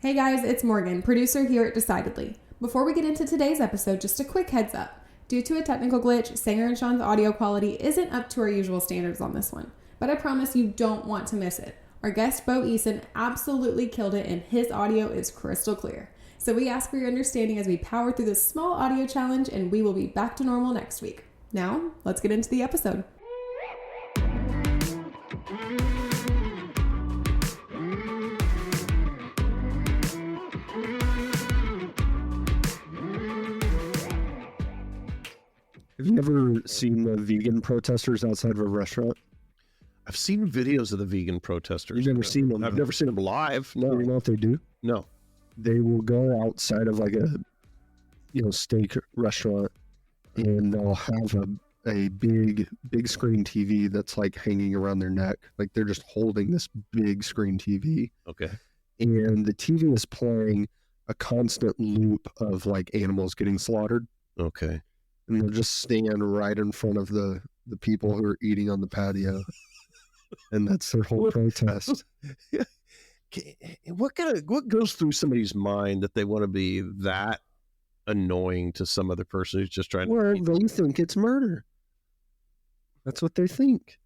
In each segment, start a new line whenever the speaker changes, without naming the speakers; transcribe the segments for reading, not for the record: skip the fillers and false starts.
Hey guys, it's Morgan, producer here at Decidedly. Before we get into today's episode, just a quick heads up. Due to a technical glitch, Sanger and Sean's audio quality isn't up to our usual standards on this one, but I promise you don't want to miss it. Our guest, Eason, absolutely killed it and his audio is crystal clear. So we ask for your understanding as we power through this small audio challenge, and we will be back to normal next week. Now, let's get into the episode.
Have you ever seen the vegan protesters outside of a restaurant?
I've seen videos of the vegan protesters.
You've never seen them?
I've never seen them live.
No. You know what they do?
No.
They will go outside of like a, steak restaurant, and they'll have a big screen TV that's like hanging around their neck. Like they're just holding this big screen TV.
Okay.
And the TV is playing a constant loop of like animals getting slaughtered.
Okay.
And they'll just stand right in front of the people who are eating on the patio. And that's their whole protest.
What goes through somebody's mind that they want to be that annoying to some other person who's just trying
to...
Well,
they think it's murder. That's what they think.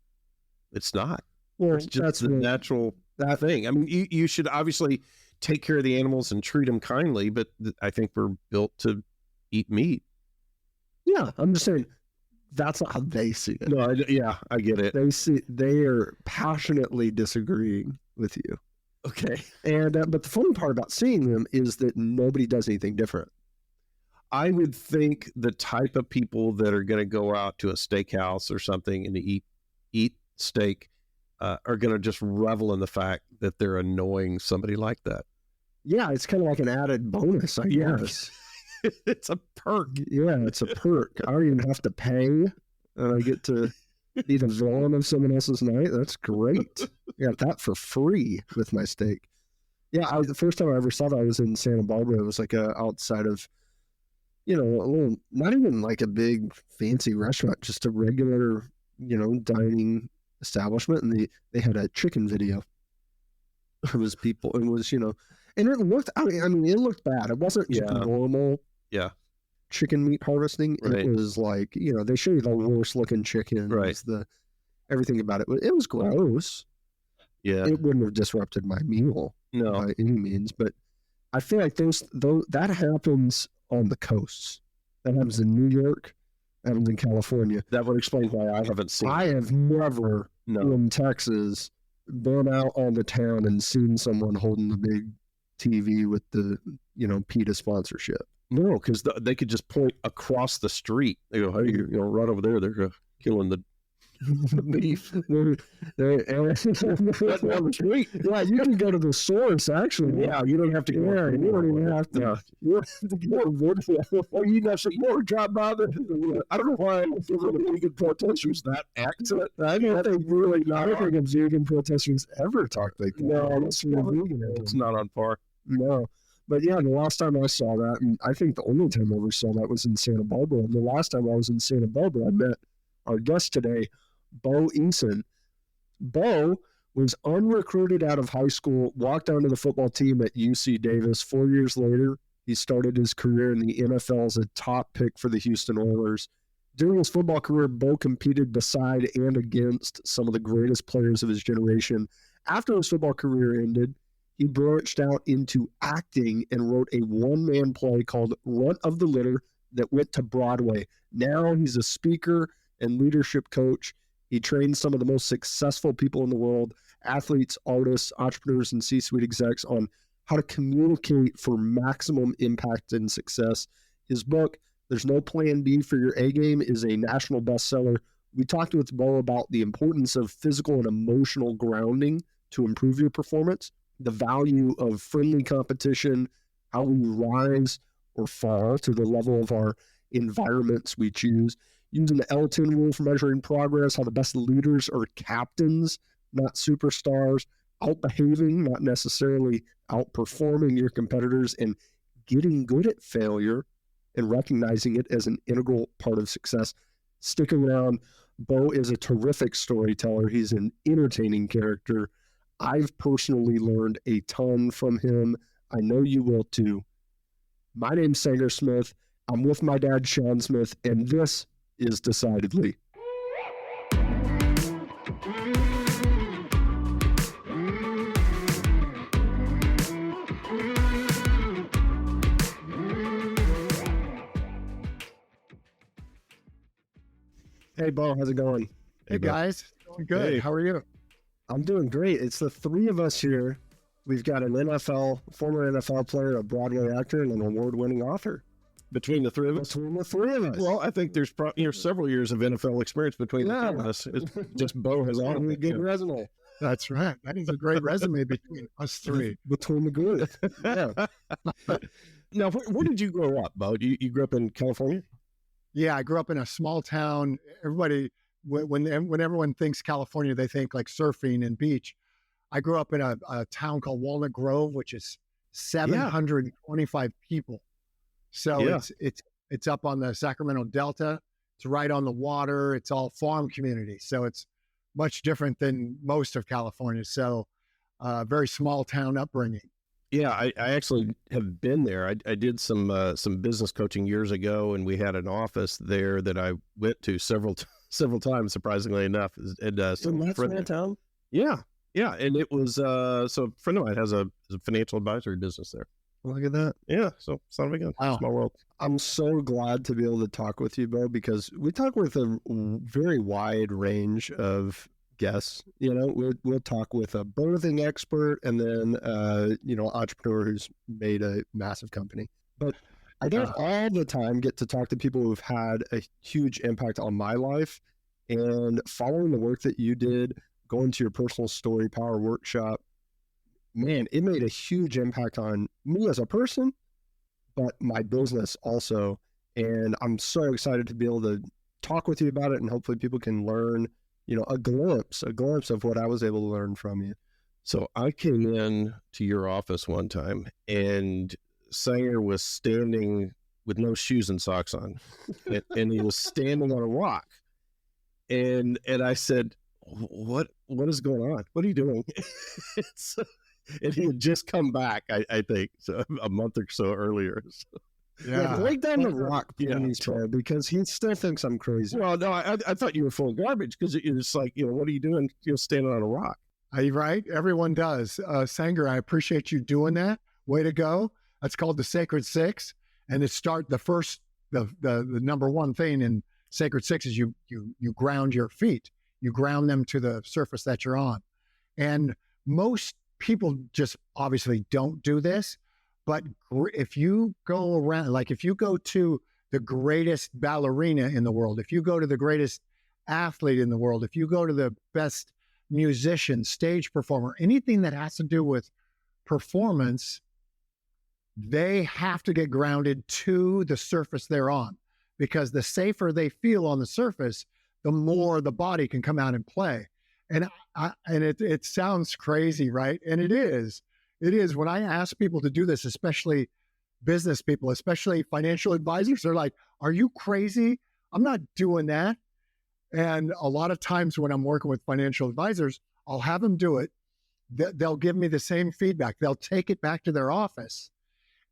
It's not.
Well,
it's just the natural thing. I mean, you should obviously take care of the animals and treat them kindly, but I think we're built to eat meat.
Yeah, I'm just saying that's not how they see it.
No, I get it.
They are passionately disagreeing with you.
Okay.
And but the funny part about seeing them is that nobody does anything different.
I would think the type of people that are going to go out to a steakhouse or something and eat steak are going to just revel in the fact that they're annoying somebody like that.
Yeah, it's kind of like an added bonus, I guess.
It's a perk.
Yeah, it's a perk. I don't even have to pay, and I get to be the villain of someone else's night. That's great. I got that for free with my steak. Yeah, the first time I ever saw that, I was in Santa Barbara. It was like outside of, a little, not even like a big fancy restaurant, just a regular, dining establishment, and they had a chicken video. It was people. It was, and it looked. I mean, it looked bad. It wasn't just normal.
Yeah.
Chicken meat harvesting.
Right.
It was like, they show you the worst looking chicken.
Right.
Everything about it. It was gross.
Yeah.
It wouldn't have disrupted my meal.
No.
By any means. But I feel like that happens on the coasts. That happens in New York. That happens in California.
That would explain why I haven't seen
I have never in Texas been out on the town and seen someone holding the big TV with the, PETA sponsorship.
No, because they could just point across the street. They go, hey, right over there, they're killing the beef.
Right down the street. Yeah, you can go to the source, actually.
Yeah, you don't have to go.
Yeah, you don't even have to.
Yeah.
You don't have to go.
Or you never drive by the. I don't know why vegan protesters that accent.
I don't think vegan protesters ever talk like that.
No, it's not on par.
No. But yeah, the last time I saw that, and I think the only time I ever saw that was in Santa Barbara. And the last time I was in Santa Barbara, I met our guest today, Eason. Bo was unrecruited out of high school, walked onto the football team at UC Davis. 4 years later, he started his career in the NFL as a top pick for the Houston Oilers. During his football career, Bo competed beside and against some of the greatest players of his generation. After his football career ended, he branched out into acting and wrote a one-man play called Runt of the Litter that went to Broadway. Now he's a speaker and leadership coach. He trains some of the most successful people in the world, athletes, artists, entrepreneurs, and C-suite execs on how to communicate for maximum impact and success. His book, There's No Plan B for Your A Game, is a national bestseller. We talked with Bo about the importance of physical and emotional grounding to improve your performance, the value of friendly competition, how we rise or fall to the level of our environments we choose, using the L10 rule for measuring progress, how the best leaders are captains, not superstars, outbehaving, not necessarily outperforming your competitors, and getting good at failure and recognizing it as an integral part of success. Stick around. Bo is a terrific storyteller. He's an entertaining character. I've personally learned a ton from him. I know you will too. My name's Sanger Smith. I'm with my dad, Sean Smith, and this is Decidedly. Hey, Bo, how's it going?
Hey guys, doing good.
Hey.
How are you?
I'm doing great. It's the three of us here. We've got an former NFL player, a Broadway actor, and an award-winning author.
Between the three of us?
Between the three of us.
Well, I think there's several years of NFL experience between the two of us. It's just Bo has all of
a
it.
good resume.
That's right. That is a great resume between us three.
Between the group. Yeah.
Now, where did you grow up, Bo? You grew up in California?
Yeah, I grew up in a small town. Everybody, when everyone thinks California, they think like surfing and beach. I grew up in a town called Walnut Grove, which is 725 people. So it's up on the Sacramento Delta. It's right on the water. It's all farm community. So it's much different than most of California. So very small town upbringing.
Yeah, I actually have been there. I did some business coaching years ago, and we had an office there that I went to several times, surprisingly enough. And
That's my town?
Yeah, and it was so a friend of mine has a financial advisory business there.
Look at that.
Yeah, so son of a gun.
Wow.
Small world.
I'm so glad to be able to talk with you, Bo, because we talk with a very wide range of guests. We'll talk with a birthing expert and then entrepreneur who's made a massive company. But I don't all the time get to talk to people who've had a huge impact on my life. And following the work that you did, going to your personal story power workshop, man, it made a huge impact on me as a person, but my business also. And I'm so excited to be able to talk with you about it, and hopefully people can learn, a glimpse of what I was able to learn from you.
So I came in to your office one time, and Sanger was standing with no shoes and socks on, and he was standing on a rock. And I said, what is going on? What are you doing? And he had just come back, I think, so a month or so earlier. So.
Yeah, break down the rock, please,
yeah.
because he still thinks I'm crazy.
Well, no, I thought you were full of garbage, because it's like, what are you doing? You're standing on a rock.
Are you right? Everyone does. Sanger, I appreciate you doing that. Way to go. That's called the Sacred Six. And the number one thing in Sacred Six is you ground your feet. You ground them to the surface that you're on. And most people just obviously don't do this. But if you go around, like if you go to the greatest ballerina in the world, if you go to the greatest athlete in the world, if you go to the best musician, stage performer, anything that has to do with performance, they have to get grounded to the surface they're on, because the safer they feel on the surface, the more the body can come out and play. And it sounds crazy, right? And it is. It is. When I ask people to do this, especially business people, especially financial advisors, they're like, are you crazy? I'm not doing that. And a lot of times when I'm working with financial advisors, I'll have them do it. They'll give me the same feedback. They'll take it back to their office,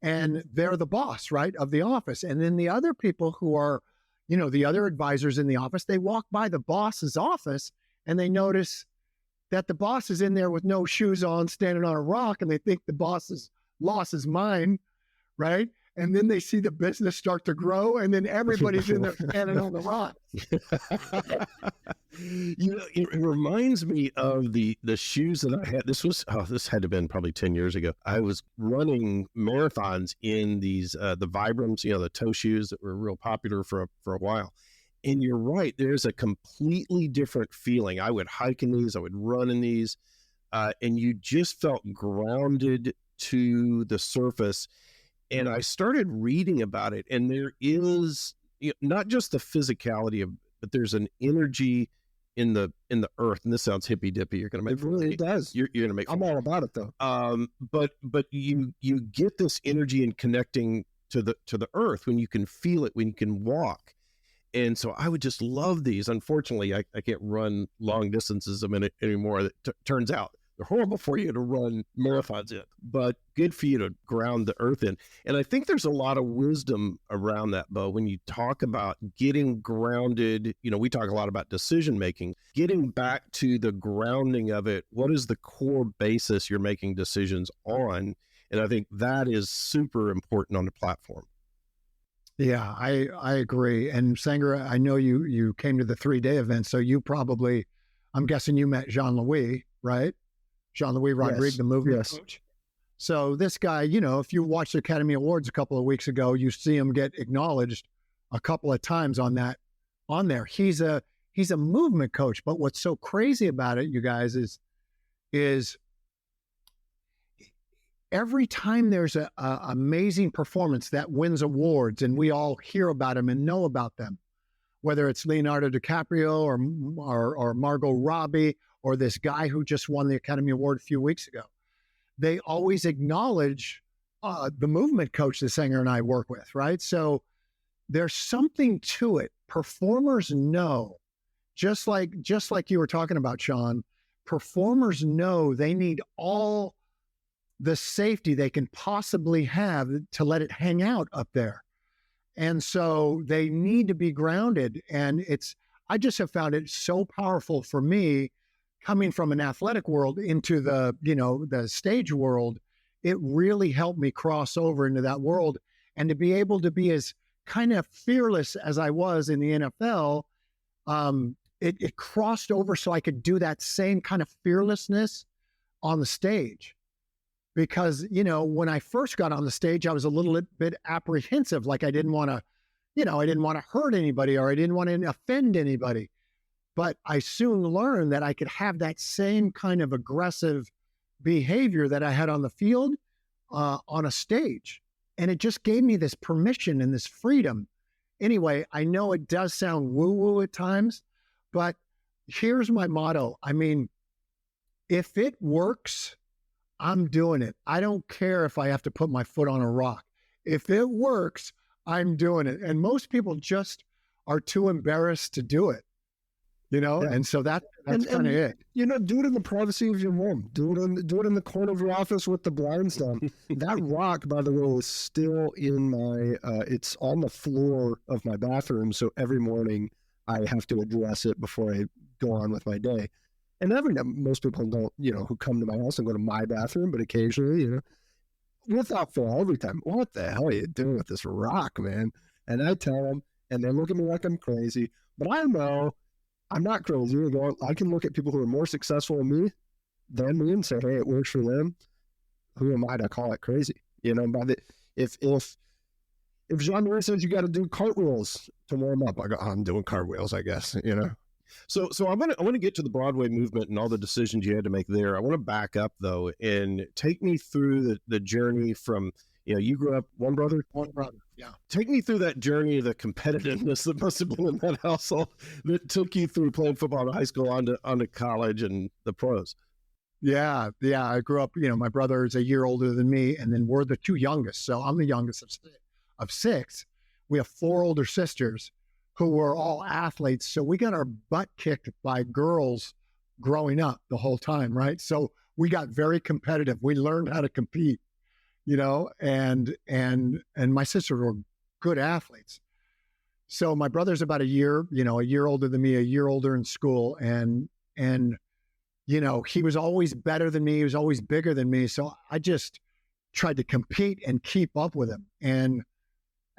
and they're the boss, right, of the office. And then the other people who are, the other advisors in the office, they walk by the boss's office and they notice that the boss is in there with no shoes on, standing on a rock, and they think the boss has lost his mind, right? And then they see the business start to grow, and then everybody's in there standing on the rock.
It reminds me of the shoes that I had. This had to have been probably 10 years ago. I was running marathons in these the Vibrams, the toe shoes that were real popular for a while. And you're right, there's a completely different feeling. I would hike in these, I would run in these, and you just felt grounded to the surface. And I started reading about it, and there is not just the physicality of, but there's an energy in the earth. And this sounds hippy dippy. You're going to make
it really does.
You're going to make.
I'm all about it though.
But you get this energy in connecting to the earth when you can feel it, when you can walk. And so I would just love these. Unfortunately, I can't run long distances a minute anymore. Turns out They're horrible for you to run marathons in, but good for you to ground the earth in. And I think there's a lot of wisdom around that, Bo, when you talk about getting grounded. We talk a lot about decision making, getting back to the grounding of it. What is the core basis you're making decisions on? And I think that is super important on the platform.
Yeah, I agree. And Sanger, I know you came to the 3-day event, so you probably, I'm guessing you met Jean-Louis, right? Jean-Louis Rodrigue,
Yes.
the movement
Yes.
coach. So this guy, if you watched the Academy Awards a couple of weeks ago, you see him get acknowledged a couple of times on there. He's a movement coach. But what's so crazy about it, you guys, is every time there's a amazing performance that wins awards and we all hear about them and know about them, whether it's Leonardo DiCaprio or Margot Robbie or this guy who just won the Academy Award a few weeks ago, they always acknowledge the movement coach the Sanger and I work with, right? So there's something to it. Performers know, just like you were talking about, Sean, performers know they need all the safety they can possibly have to let it hang out up there. And so they need to be grounded. And I just have found it so powerful for me coming from an athletic world into the stage world. It really helped me cross over into that world, and to be able to be as kind of fearless as I was in the NFL. It crossed over so I could do that same kind of fearlessness on the stage. Because, when I first got on the stage, I was a little bit apprehensive. Like I didn't want to hurt anybody, or I didn't want to offend anybody. But I soon learned that I could have that same kind of aggressive behavior that I had on the field on a stage. And it just gave me this permission and this freedom. Anyway, I know it does sound woo-woo at times, but here's my motto. I mean, if it works, I'm doing it. I don't care if I have to put my foot on a rock. If it works, I'm doing it. And most people just are too embarrassed to do it,
Yeah.
And so that's kind of it.
Do it in the privacy of your home. Do it in the corner of your office with the blinds down. That rock, by the way, is still in my. It's on the floor of my bathroom. So every morning I have to address it before I go on with my day. And most people don't, who come to my house and go to my bathroom, but occasionally, without fail, every time, what the hell are you doing with this rock, man? And I tell them, and they look at me like I'm crazy, but I know I'm not crazy. I can look at people who are more successful than me and say, hey, it works for them. Who am I to call it crazy? If Jean-Louis says you got to do cartwheels to warm up, I go, I'm doing cartwheels, I guess,
So I want to get to the Broadway movement and all the decisions you had to make there. I want to back up though and take me through the journey from, you grew up one brother.
Yeah.
Take me through that journey of the competitiveness that must have been in that household that took you through playing football in high school onto college and the pros.
Yeah. I grew up, my brother is a year older than me, and then we're the two youngest. So I'm the youngest of six. We have 4 older sisters who were all athletes. So we got our butt kicked by girls growing up the whole time, right? So we got very competitive. We learned how to compete, and my sisters were good athletes. So my brother's about a year older than me, a year older in school. And he was always better than me. He was always bigger than me. So I just tried to compete and keep up with him. And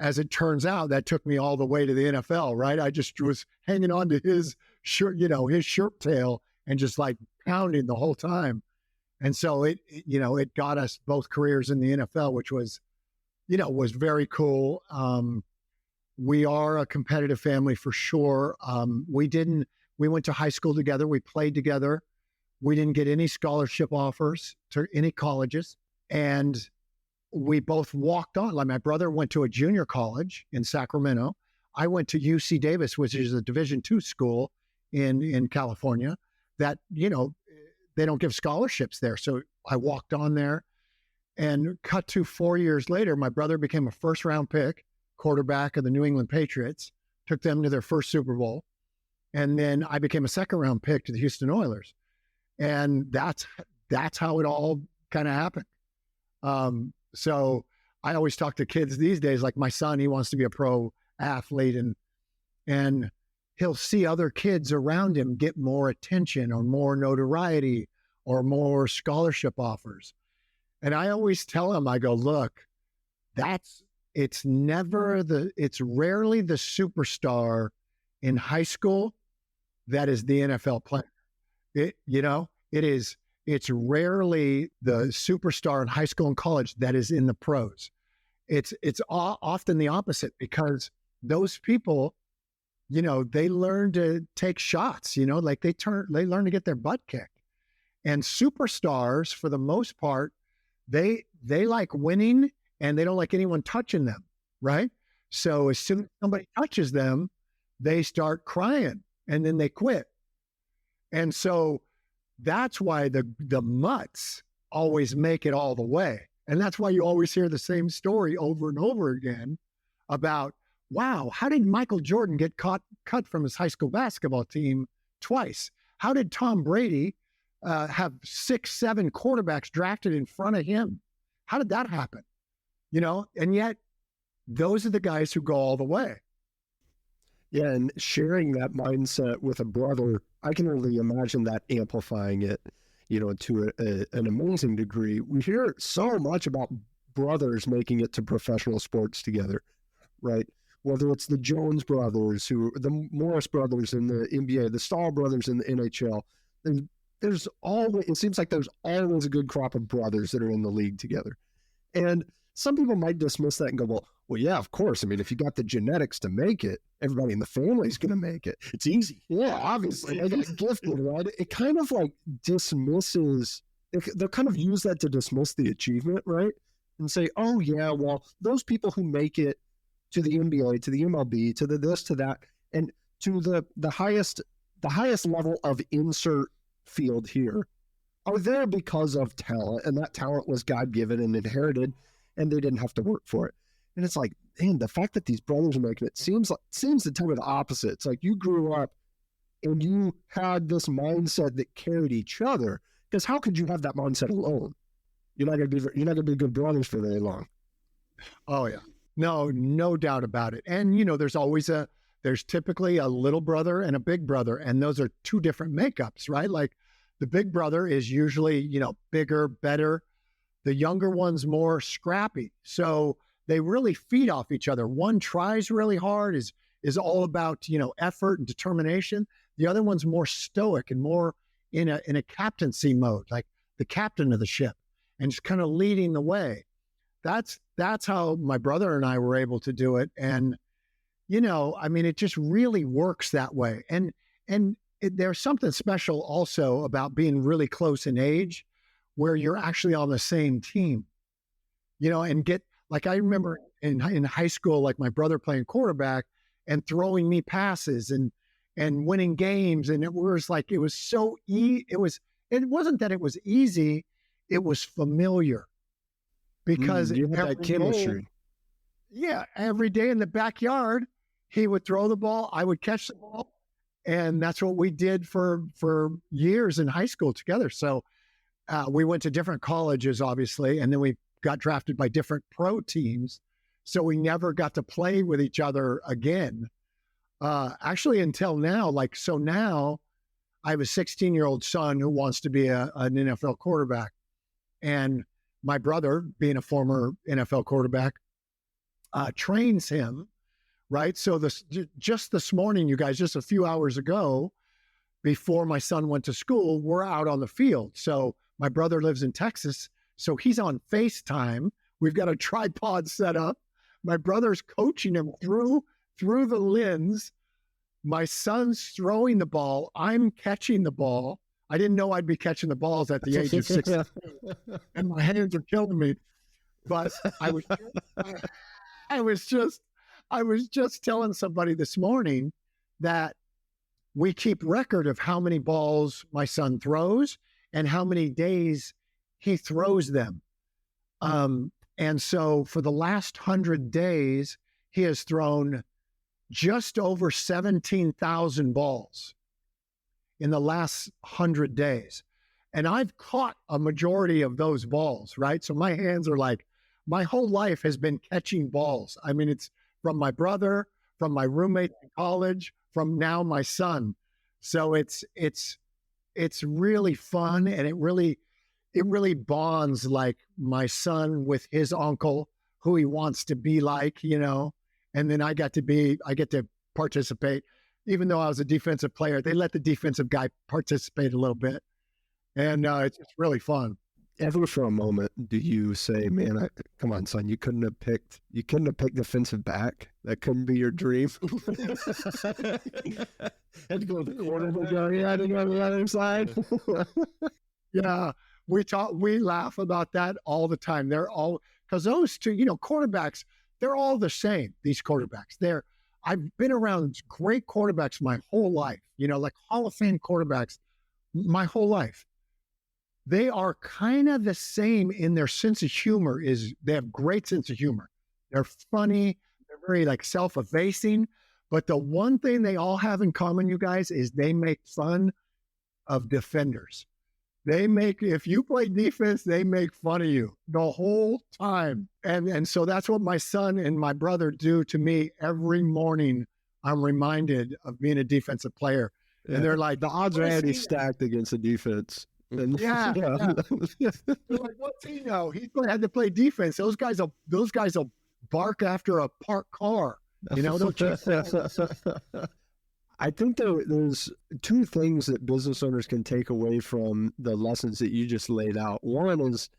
as it turns out, that took me all the way to the NFL, right? I just was hanging on to his shirt, his shirt tail, and just like pounding the whole time. And so it got us both careers in the NFL, which was very cool. We are a competitive family for sure. We went to high school together. We played together. We didn't get any scholarship offers to any colleges. And we both walked on. Like my brother went to a junior college in Sacramento. I went to UC Davis, which is a Division II school in California that, they don't give scholarships there. So I walked on there, and cut to 4 years later, my brother became a first-round pick, quarterback of the New England Patriots, took them to their first Super Bowl. And then I became a second-round pick to the Houston Oilers. And that's how it all kind of happened. So I always talk to kids these days, like my son, he wants to be a pro athlete, and he'll see other kids around him get more attention or more notoriety or more scholarship offers. And I always tell him, I go, look, it's rarely the superstar in high school that is the NFL player. It's rarely the superstar in high school and college that is in the pros. It's often the opposite, because those people, they learn to take shots, like they learn to get their butt kicked. And superstars, for the most part, they like winning, and they don't like anyone touching them, right? So as soon as somebody touches them, they start crying, and then they quit. And so that's why the mutts always make it all the way. And that's why you always hear the same story over and over again about, wow, how did Michael Jordan get cut from his high school basketball team twice? How did Tom Brady have 6, 7 quarterbacks drafted in front of him? How did that happen? And yet those are the guys who go all the way.
Yeah, and sharing that mindset with a brother, I can only imagine that amplifying it, to an amazing degree. We hear so much about brothers making it to professional sports together, right? Whether it's the Jones brothers, the Morris brothers in the NBA, the Stahl brothers in the NHL, it seems like there's always a good crop of brothers that are in the league together. And some people might dismiss that and go, well, yeah, of course. I mean, if you got the genetics to make it, everybody in the family is going to make it. It's easy. Yeah, obviously. I got gifted, right? It kind of like dismisses, they'll kind of use that to dismiss the achievement, right? And say, oh, yeah, well, those people who make it to the NBA, to the MLB, to the this, to that, and to the highest level of insert field here are there because of talent, and that talent was God-given and inherited, and they didn't have to work for it. And it's like, man, the fact that these brothers are making it seems to tell me the opposite. It's like you grew up and you had this mindset that carried each other. Because how could you have that mindset alone? You're not gonna be good brothers for very long.
Oh yeah, no doubt about it. And there's typically a little brother and a big brother, and those are two different makeups, right? Like the big brother is usually bigger, better. The younger one's more scrappy. So they really feed off each other. One tries really hard, is all about, effort and determination. The other one's more stoic and more in a captaincy mode, like the captain of the ship, and just kind of leading the way. That's how my brother and I were able to do it. And, it just really works that way. And there's something special also about being really close in age, where you're actually on the same team, and like I remember in high school, like my brother playing quarterback and throwing me passes and winning games. And it was so it wasn't that it was easy. It was familiar because
you had that chemistry.
Every day in the backyard, he would throw the ball, I would catch the ball. And that's what we did for years in high school together. So we went to different colleges, obviously, and then we got drafted by different pro teams. So we never got to play with each other again. Actually, until now, now I have a 16-year-old son who wants to be an NFL quarterback. And my brother, being a former NFL quarterback, trains him, right? So just this morning, you guys, just a few hours ago, before my son went to school, we're out on the field. So my brother lives in Texas, so he's on FaceTime. We've got a tripod set up. My brother's coaching him through the lens. My son's throwing the ball. I'm catching the ball. I didn't know I'd be catching the balls at the age of 16, and my hands are killing me. But I was just telling somebody this morning that we keep record of how many balls my son throws and how many days he throws them. And so for the last 100 days, he has thrown just over 17,000 balls in the last 100 days. And I've caught a majority of those balls, right? So my hands are like, my whole life has been catching balls. I mean, it's from my brother, from my roommate in college, from now my son. So it's really fun, and it really bonds like my son with his uncle, who he wants to be like, and then I get to participate. Even though I was a defensive player, they let the defensive guy participate a little bit. And it's really fun.
Ever for a moment do you say, "Man, come on, son, you couldn't have picked defensive back? That couldn't be your dream." Had to go to the corner. Yeah, to go to the other side.
Yeah, we laugh about that all the time. They're all, because those two, quarterbacks, they're all the same. These quarterbacks, I've been around great quarterbacks my whole life. Like Hall of Fame quarterbacks, my whole life. They are kind of the same in their sense of humor. They have great sense of humor. They're funny. They're very like self-effacing. But the one thing they all have in common, you guys, is they make fun of defenders. If you play defense, they make fun of you the whole time. And so that's what my son and my brother do to me every morning. I'm reminded of being a defensive player. Yeah. And they're like,
the odds are already stacked against the defense. And,
yeah. They're like, what's he know? He's going to have to play defense. Those guys will bark after a parked car.
I think there's two things that business owners can take away from the lessons that you just laid out. One is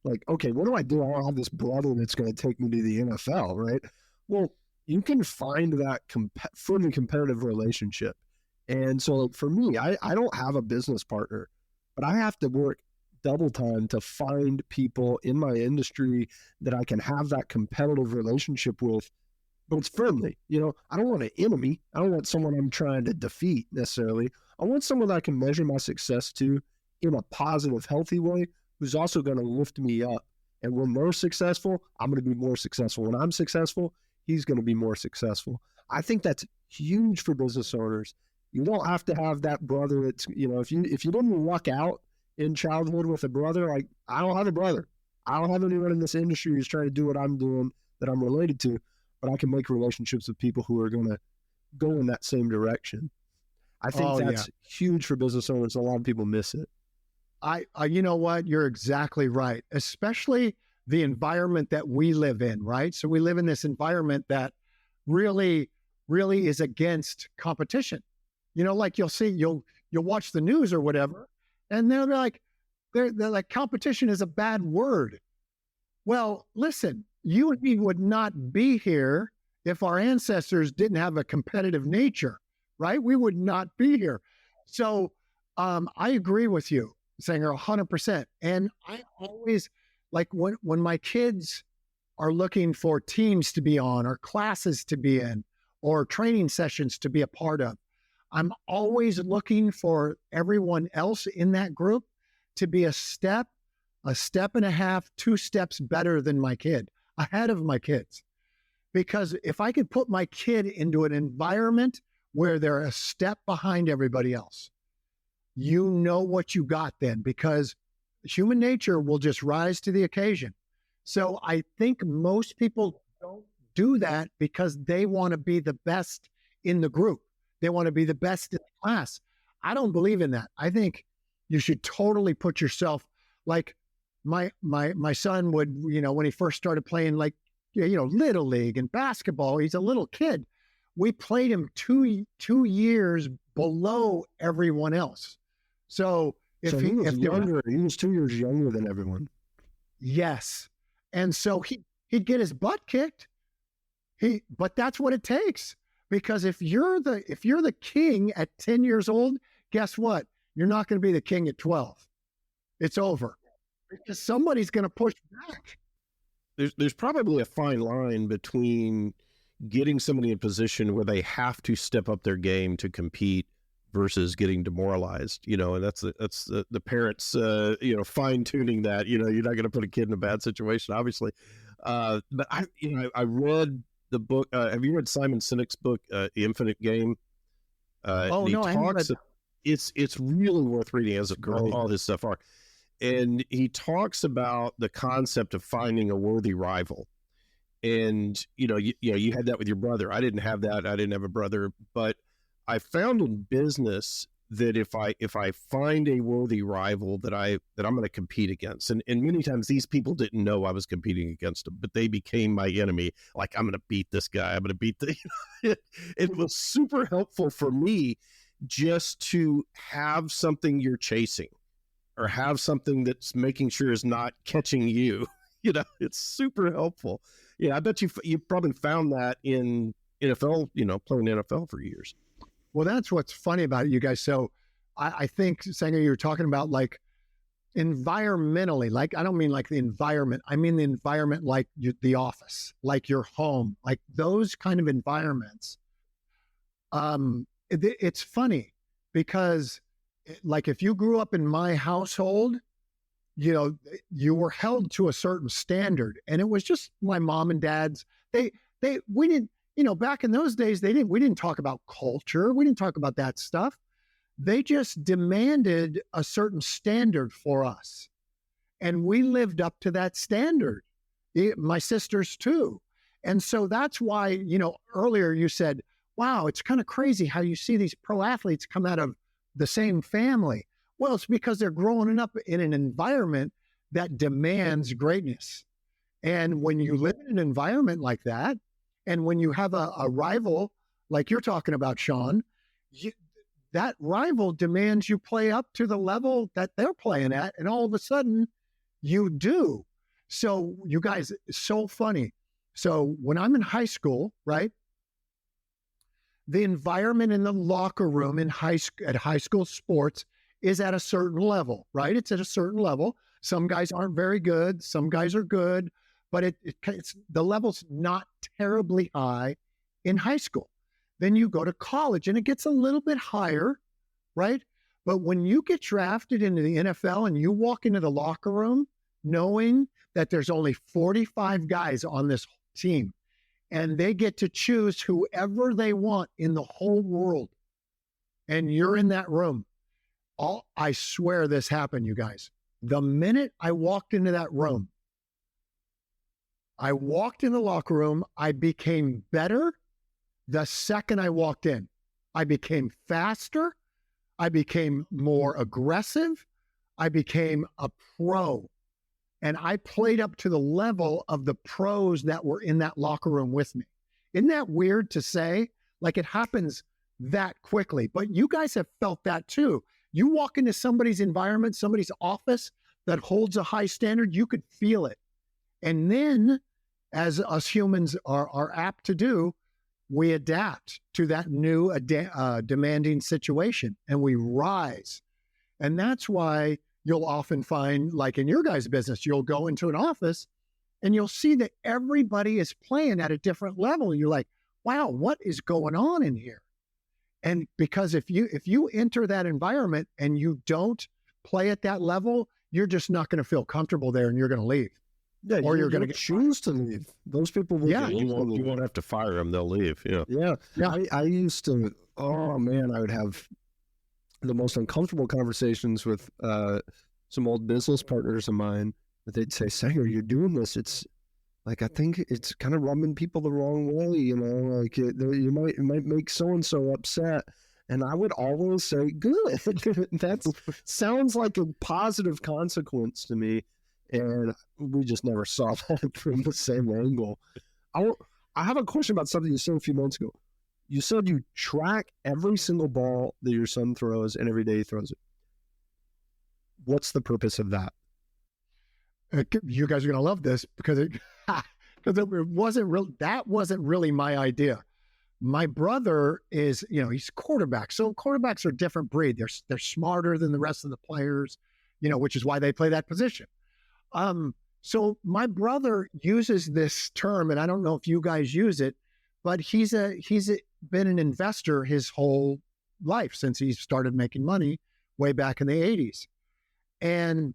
like, okay, what do I do? I don't have this brother that's going to take me to the NFL, right? Well, you can find that fully competitive relationship. And so for me, I don't have a business partner, but I have to work double time to find people in my industry that I can have that competitive relationship with. But it's friendly. I don't want an enemy. I don't want someone I'm trying to defeat necessarily. I want someone that I can measure my success to in a positive, healthy way, who's also going to lift me up. And when they're successful, I'm going to be more successful. When I'm successful, he's going to be more successful. I think that's huge for business owners. You don't have to have that brother that's, if you didn't luck out in childhood with a brother, like I don't have a brother. I don't have anyone in this industry who's trying to do what I'm doing that I'm related to. But I can make relationships with people who are going to go in that same direction. I think that's huge for business owners. A lot of people miss it.
You know what? You're exactly right. Especially the environment that we live in, right? So we live in this environment that really is against competition. Like you'll watch the news or whatever, and they're like competition is a bad word. Well, listen. You and me would not be here if our ancestors didn't have a competitive nature, right? We would not be here. So I agree with you, Sanger, 100%. And I always, like when my kids are looking for teams to be on or classes to be in or training sessions to be a part of, I'm always looking for everyone else in that group to be a step and a half, 2 steps better than my kid. Ahead of my kids. Because if I could put my kid into an environment where they're a step behind everybody else, you know what you got then, because human nature will just rise to the occasion. So I think most people don't do that because they want to be the best in the group. They want to be the best in the class. I don't believe in that. I think you should totally put yourself like, my son would, when he first started playing like, little league and basketball, he's a little kid. We played him 2 years below everyone else. So if he was
2 years younger than everyone.
Yes. And so he'd get his butt kicked. But that's what it takes. Because if you're the king at 10 years old, guess what? You're not going to be the king at 12. It's over. Because somebody's going to push back.
There's probably a fine line between getting somebody in a position where they have to step up their game to compete versus getting demoralized, and that's the parents, fine tuning that, you're not going to put a kid in a bad situation, obviously. But I read the book. Have you read Simon Sinek's book, The Infinite Game?
No, I haven't read that.
it's really worth reading, as all his stuff are. And he talks about the concept of finding a worthy rival. And you had that with your brother. I didn't have that. I didn't have a brother, but I found in business that if I find a worthy rival that I'm going to compete against, and many times these people didn't know I was competing against them, but they became my enemy. Like, I'm going to beat this guy. I'm going to beat it was super helpful for me just to have something you're chasing, or have something that's making sure is not catching you. It's super helpful. Yeah, I bet you probably found that in NFL, playing NFL for years.
Well, that's what's funny about it, you guys. So I think, Sanger, you were talking about like environmentally, like, I don't mean like the environment. I mean the environment like the office, like your home, like those kind of environments. It's funny because like if you grew up in my household, you were held to a certain standard, and it was just my mom and dad's. We didn't, back in those days, we didn't talk about culture. We didn't talk about that stuff. They just demanded a certain standard for us. And we lived up to that standard. My sisters too. And so that's why, earlier you said, wow, it's kind of crazy how you see these pro athletes come out of the same family. Well, it's because they're growing up in an environment that demands greatness. And when you live in an environment like that, and when you have a rival, like you're talking about, Sean, that rival demands you play up to the level that they're playing at, and all of a sudden you do. So you guys, it's so funny. So when I'm in high school, right, the environment in the locker room at high school sports is at a certain level, right? It's at a certain level. Some guys aren't very good. Some guys are good, but it's the level's not terribly high in high school. Then you go to college and it gets a little bit higher, right? But when you get drafted into the NFL and you walk into the locker room knowing that there's only 45 guys on this team and they get to choose whoever they want in the whole world, and you're in that room, I swear this happened, you guys. The minute I walked into that room, I walked in the locker room, I became better the second I walked in. I became faster. I became more aggressive. I became a pro. And I played up to the level of the pros that were in that locker room with me. Isn't that weird to say? Like, it happens that quickly. But you guys have felt that too. You walk into somebody's environment, somebody's office that holds a high standard, you could feel it. And then, as us humans are apt to do, we adapt to that new demanding situation, and we rise. And that's why you'll often find, like in your guys' business, you'll go into an office and you'll see that everybody is playing at a different level. You're like, wow, what is going on in here? And because if you enter that environment and you don't play at that level, you're just not going to feel comfortable there, and you're going to leave.
Yeah,
or you're going to
choose to leave. Those people will.
Yeah,
you won't have to fire them; they'll leave. Yeah.
I used to. Oh man, I would have the most uncomfortable conversations with some old business partners of mine. That they'd say, "Sanger, you're doing this. It's like, I think it's kind of rubbing people the wrong way. Like it might make so and so upset." And I would always say, "Good." That sounds like a positive consequence to me. And we just never saw that from the same angle. I have a question about something you said a few months ago. You said you track every single ball that your son throws and every day he throws it. What's the purpose of that?
You guys are going to love this because it wasn't real. That wasn't really my idea. My brother is, he's quarterback. So quarterbacks are a different breed. They're smarter than the rest of the players, which is why they play that position. So my brother uses this term, and I don't know if you guys use it, but he's been an investor his whole life since he started making money way back in the 80s. And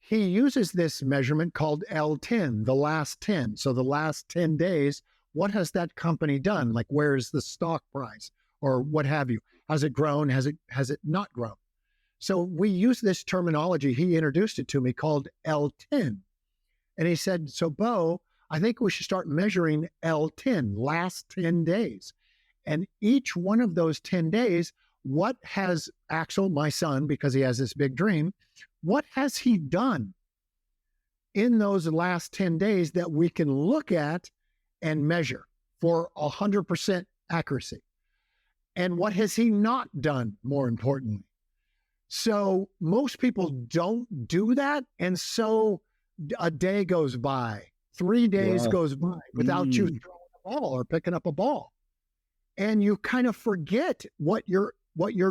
he uses this measurement called L10, the last 10. So the last 10 days, what has that company done? Like, where's the stock price or what have you? Has it grown? Has it not grown? So we use this terminology. He introduced it to me called L10. And he said, so Bo, I think we should start measuring L10, last 10 days. And each one of those 10 days, what has Axel, my son, because he has this big dream, what has he done in those last 10 days that we can look at and measure for 100% accuracy? And what has he not done, more importantly? So most people don't do that. And so a day goes by, 3 days goes by without you throwing a ball or picking up a ball. And you kind of forget what your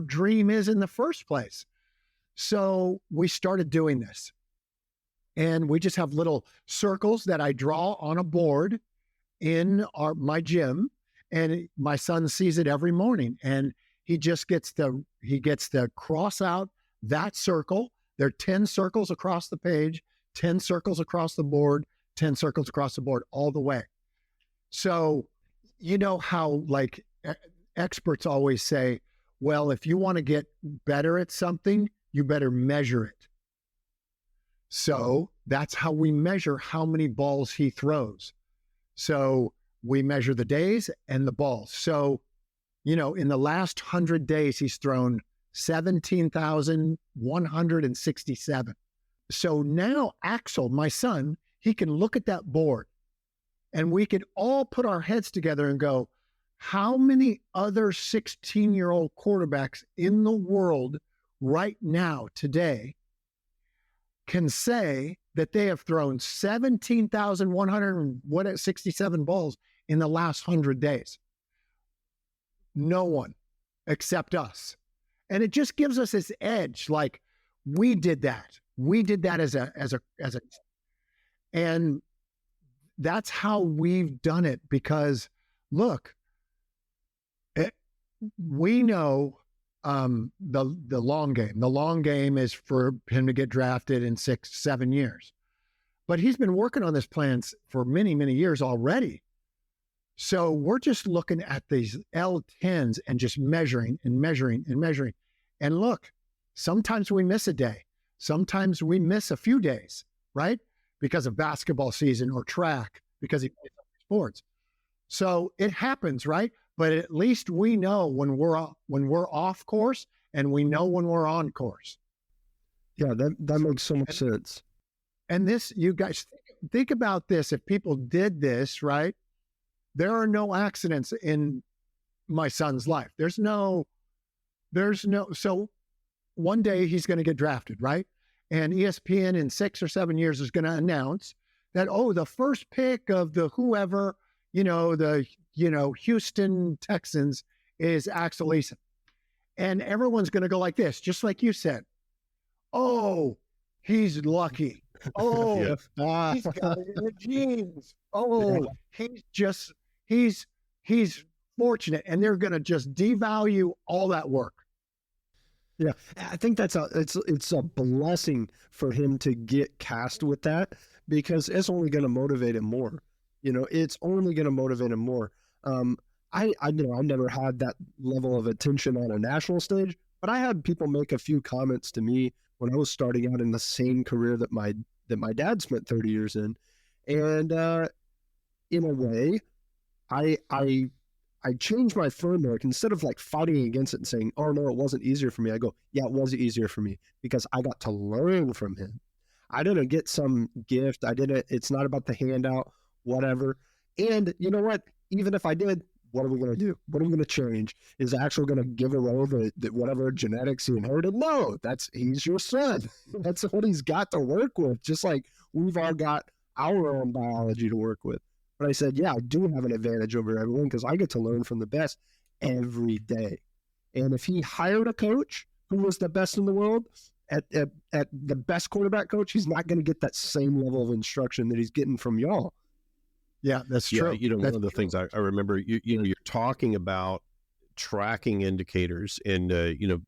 dream is in the first place. So we started doing this. And we just have little circles that I draw on a board in my gym. And my son sees it every morning. And he just gets to cross out that circle. There are 10 circles across the page, 10 circles across the board, 10 circles across the board, all the way. So, you know how like experts always say, well, if you want to get better at something, you better measure it. So that's how we measure how many balls he throws. So we measure the days and the balls. So, you know, in the last 100 days, he's thrown 17,167. So now Axel, my son, he can look at that board and we can all put our heads together and go, how many other 16-year-old quarterbacks in the world right now, today, can say that they have thrown 17,167 balls in the last 100 days? No one except us. And it just gives us this edge. Like, we did that. We did that as a, and that's how we've done it, because look, we know the long game. The long game is for him to get drafted in 6-7 years. But he's been working on this plan for many, many years already. So we're just looking at these L10s and just measuring and measuring and measuring. And look, sometimes we miss a day. Sometimes we miss a few days, right? Because of basketball season or track, because he plays sports. So it happens, right? But at least we know when we're off course, and we know when we're on course.
Yeah, that makes so much sense.
And this, you guys, think about this. If people did this, right, there are no accidents in my son's life. There's no, so one day he's going to get drafted, right? And ESPN in 6 or 7 years is going to announce that, oh, the first pick of the whoever, the Houston Texans is Axel Eason. And everyone's going to go like this, just like you said. Oh, he's lucky. Oh, yeah. He's got it in the genes. Oh, yeah. He's fortunate. And they're going to just devalue all that work.
Yeah, I think it's a blessing for him to get cast with that, because it's only going to motivate him more. It's only going to motivate him more. I never had that level of attention on a national stage, but I had people make a few comments to me when I was starting out in the same career that my dad spent 30 years in. And in a way, I changed my framework. Instead of like fighting against it and saying, oh no, it wasn't easier for me, I go, yeah, it was easier for me because I got to learn from him. I didn't get some gift. It's not about the handout, whatever. And you know what? Even if I did, what are we going to do? What are we going to change? Is Axel going to give away the whatever genetics he inherited? No, he's your son. That's what he's got to work with. Just like we've all got our own biology to work with. But I said, yeah, I do have an advantage over everyone because I get to learn from the best every day. And if he hired a coach who was the best in the world, at the best quarterback coach, he's not going to get that same level of instruction that he's getting from y'all.
Yeah, that's true.
One of the things I remember, you're talking about tracking indicators, and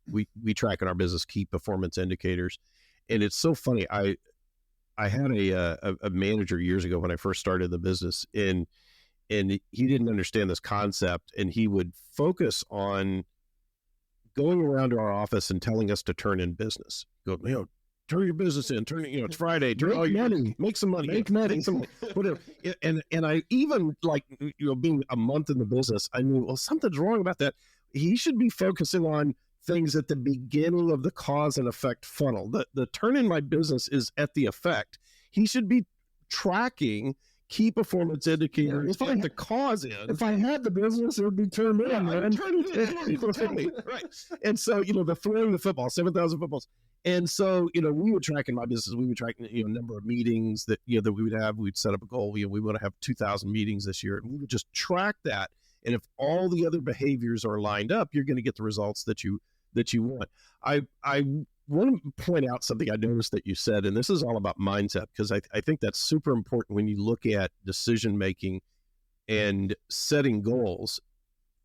we track in our business key performance indicators, and it's so funny. I had a manager years ago when I first started the business, and he didn't understand this concept, and he would focus on going around to our office and telling us to turn in business. Go, turn your business in, it's Friday, make some money, make some money. Whatever. And I even, like, being a month in the business, I knew, well, something's wrong about that. He should be focusing on things at the beginning of the cause and effect funnel. The turn in my business is at the effect. He should be tracking key performance indicators at the cause end.
If I had the business, it would be turned in.
Right. And so, the throwing the football, 7,000 footballs. And so, we were tracking my business. We were tracking, number of meetings that, that we would have. We'd set up a goal. We want to have 2,000 meetings this year. And we would just track that. And if all the other behaviors are lined up, you're going to get the results that you want. I want to point out something I noticed that you said, and this is all about mindset, because I think that's super important when you look at decision making and setting goals.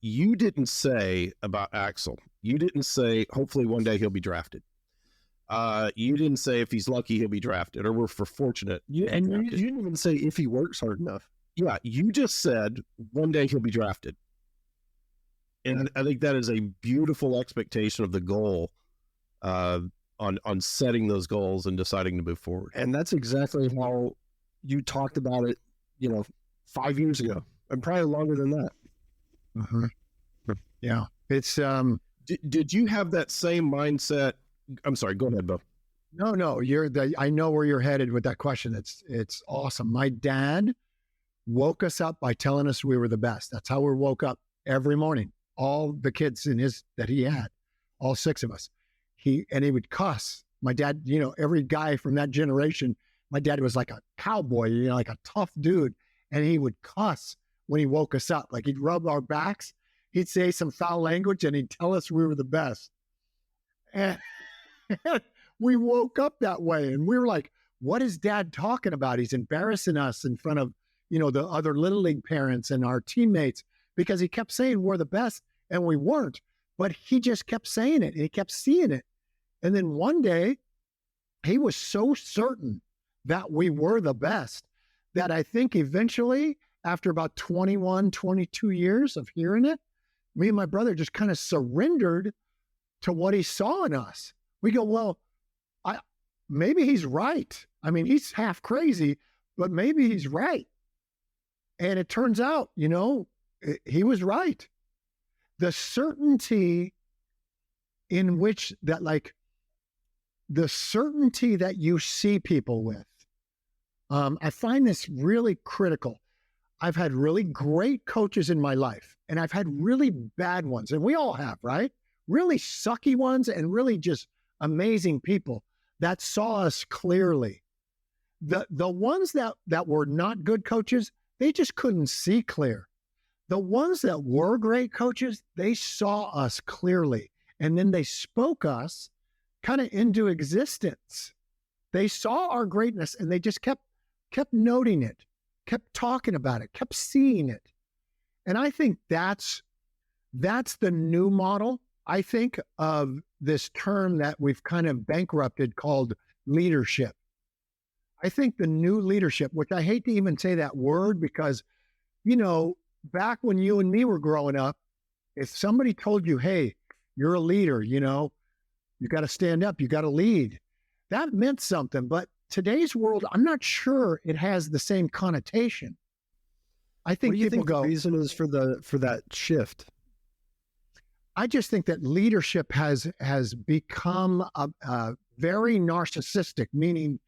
You didn't say about Axel, you didn't say, hopefully one day he'll be drafted. You didn't say if he's lucky he'll be drafted, or we're fortunate.
You didn't even say if he works hard enough.
Yeah, you just said one day he'll be drafted. And I think that is a beautiful expectation of the goal, on setting those goals and deciding to move forward.
And that's exactly how you talked about it, 5 years ago, and probably longer than that.
Uh-huh. Yeah. It's,
did you have that same mindset? I'm sorry, go ahead, Bo.
No, I know where you're headed with that question. It's awesome. My dad woke us up by telling us we were the best. That's how we woke up every morning. All the kids that he had, all 6 of us. He would cuss. My dad, every guy from that generation, my dad was like a cowboy, like a tough dude. And he would cuss when he woke us up. Like, he'd rub our backs. He'd say some foul language and he'd tell us we were the best. And we woke up that way and we were like, what is Dad talking about? He's embarrassing us in front of, the other Little League parents and our teammates, because he kept saying we're the best and we weren't. But he just kept saying it and he kept seeing it. And then one day he was so certain that we were the best that I think eventually, after about 21, 22 years of hearing it, me and my brother just kind of surrendered to what he saw in us. We go, well, maybe he's right. I mean, he's half crazy, but maybe he's right. And it turns out, he was right. The certainty in which that, like, the certainty that you see people with, I find this really critical. I've had really great coaches in my life, and I've had really bad ones, and we all have, right? Really sucky ones and really just amazing people that saw us clearly. The ones that were not good coaches, they just couldn't see clear. The ones that were great coaches, they saw us clearly, and then they spoke us kind of into existence. They saw our greatness and they just kept noting it, kept talking about it, kept seeing it. And I think that's the new model, I think, of this term that we've kind of bankrupted called leadership. I think the new leadership, which I hate to even say that word because, back when you and me were growing up, if somebody told you, hey, you're a leader, you got to stand up, you got to lead, that meant something. But today's world, I'm not sure it has the same connotation. I think people go,
the reason is for that shift?
I just think that leadership has become a very narcissistic, meaning,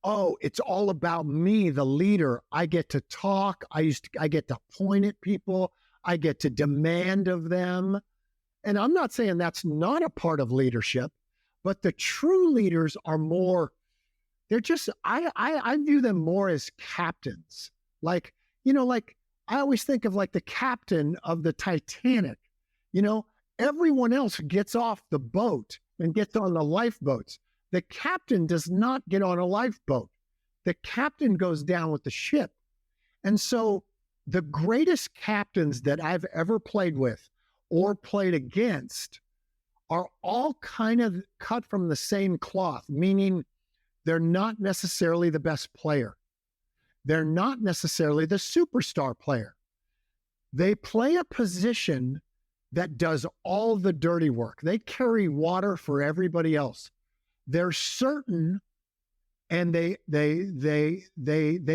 oh, it's all about me, the leader. I get to talk. I get to point at people. I get to demand of them. And I'm not saying that's not a part of leadership, but the true leaders are more, they're just, I view them more as captains. Like, I always think of like the captain of the Titanic. Everyone else gets off the boat and gets on the lifeboats. The captain does not get on a lifeboat. The captain goes down with the ship. And so the greatest captains that I've ever played with or played against are all kind of cut from the same cloth, meaning they're not necessarily the best player. They're not necessarily the superstar player. They play a position that does all the dirty work. They carry water for everybody else. They're certain, and they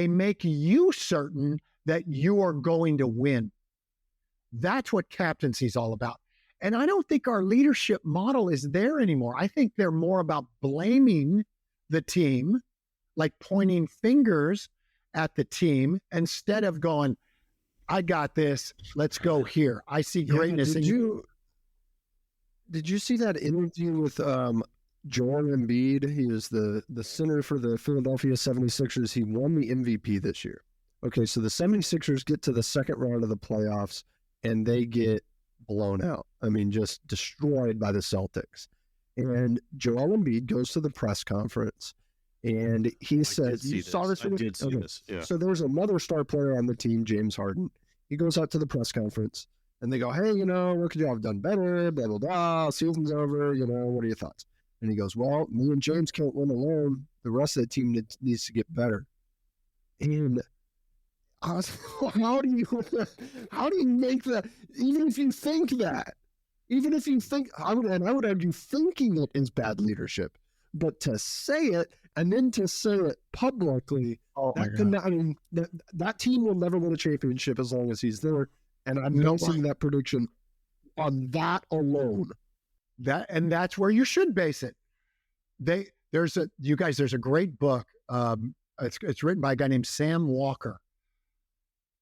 make you certain that you are going to win. That's what captaincy is all about. And I don't think our leadership model is there anymore. I think they're more about blaming the team, like pointing fingers at the team, instead of going, I got this, let's go here. I see greatness in you.
Did you see that interview with Joel Embiid? He was the center for the Philadelphia 76ers. He won the MVP this year. Okay, so the 76ers get to the second round of the playoffs, and they get blown out. I mean, just destroyed by the Celtics. And Joel Embiid goes to the press conference, and he says, "You saw this?
I did see this. Yeah.
So there's another star player on the team, James Harden. He goes out to the press conference, and they go, hey, what could you have done better? Blah, blah, blah. Season's over. What are your thoughts?" And he goes, well, me and James can't win alone. The rest of the team needs to get better. And I was, how do you make that? Even if you think that, I would argue thinking it is bad leadership, but to say it and then to say it publicly, that team will never win a championship as long as he's there. And I'm not seeing that prediction on that alone.
That's where you should base it. There's a great book. It's written by a guy named Sam Walker.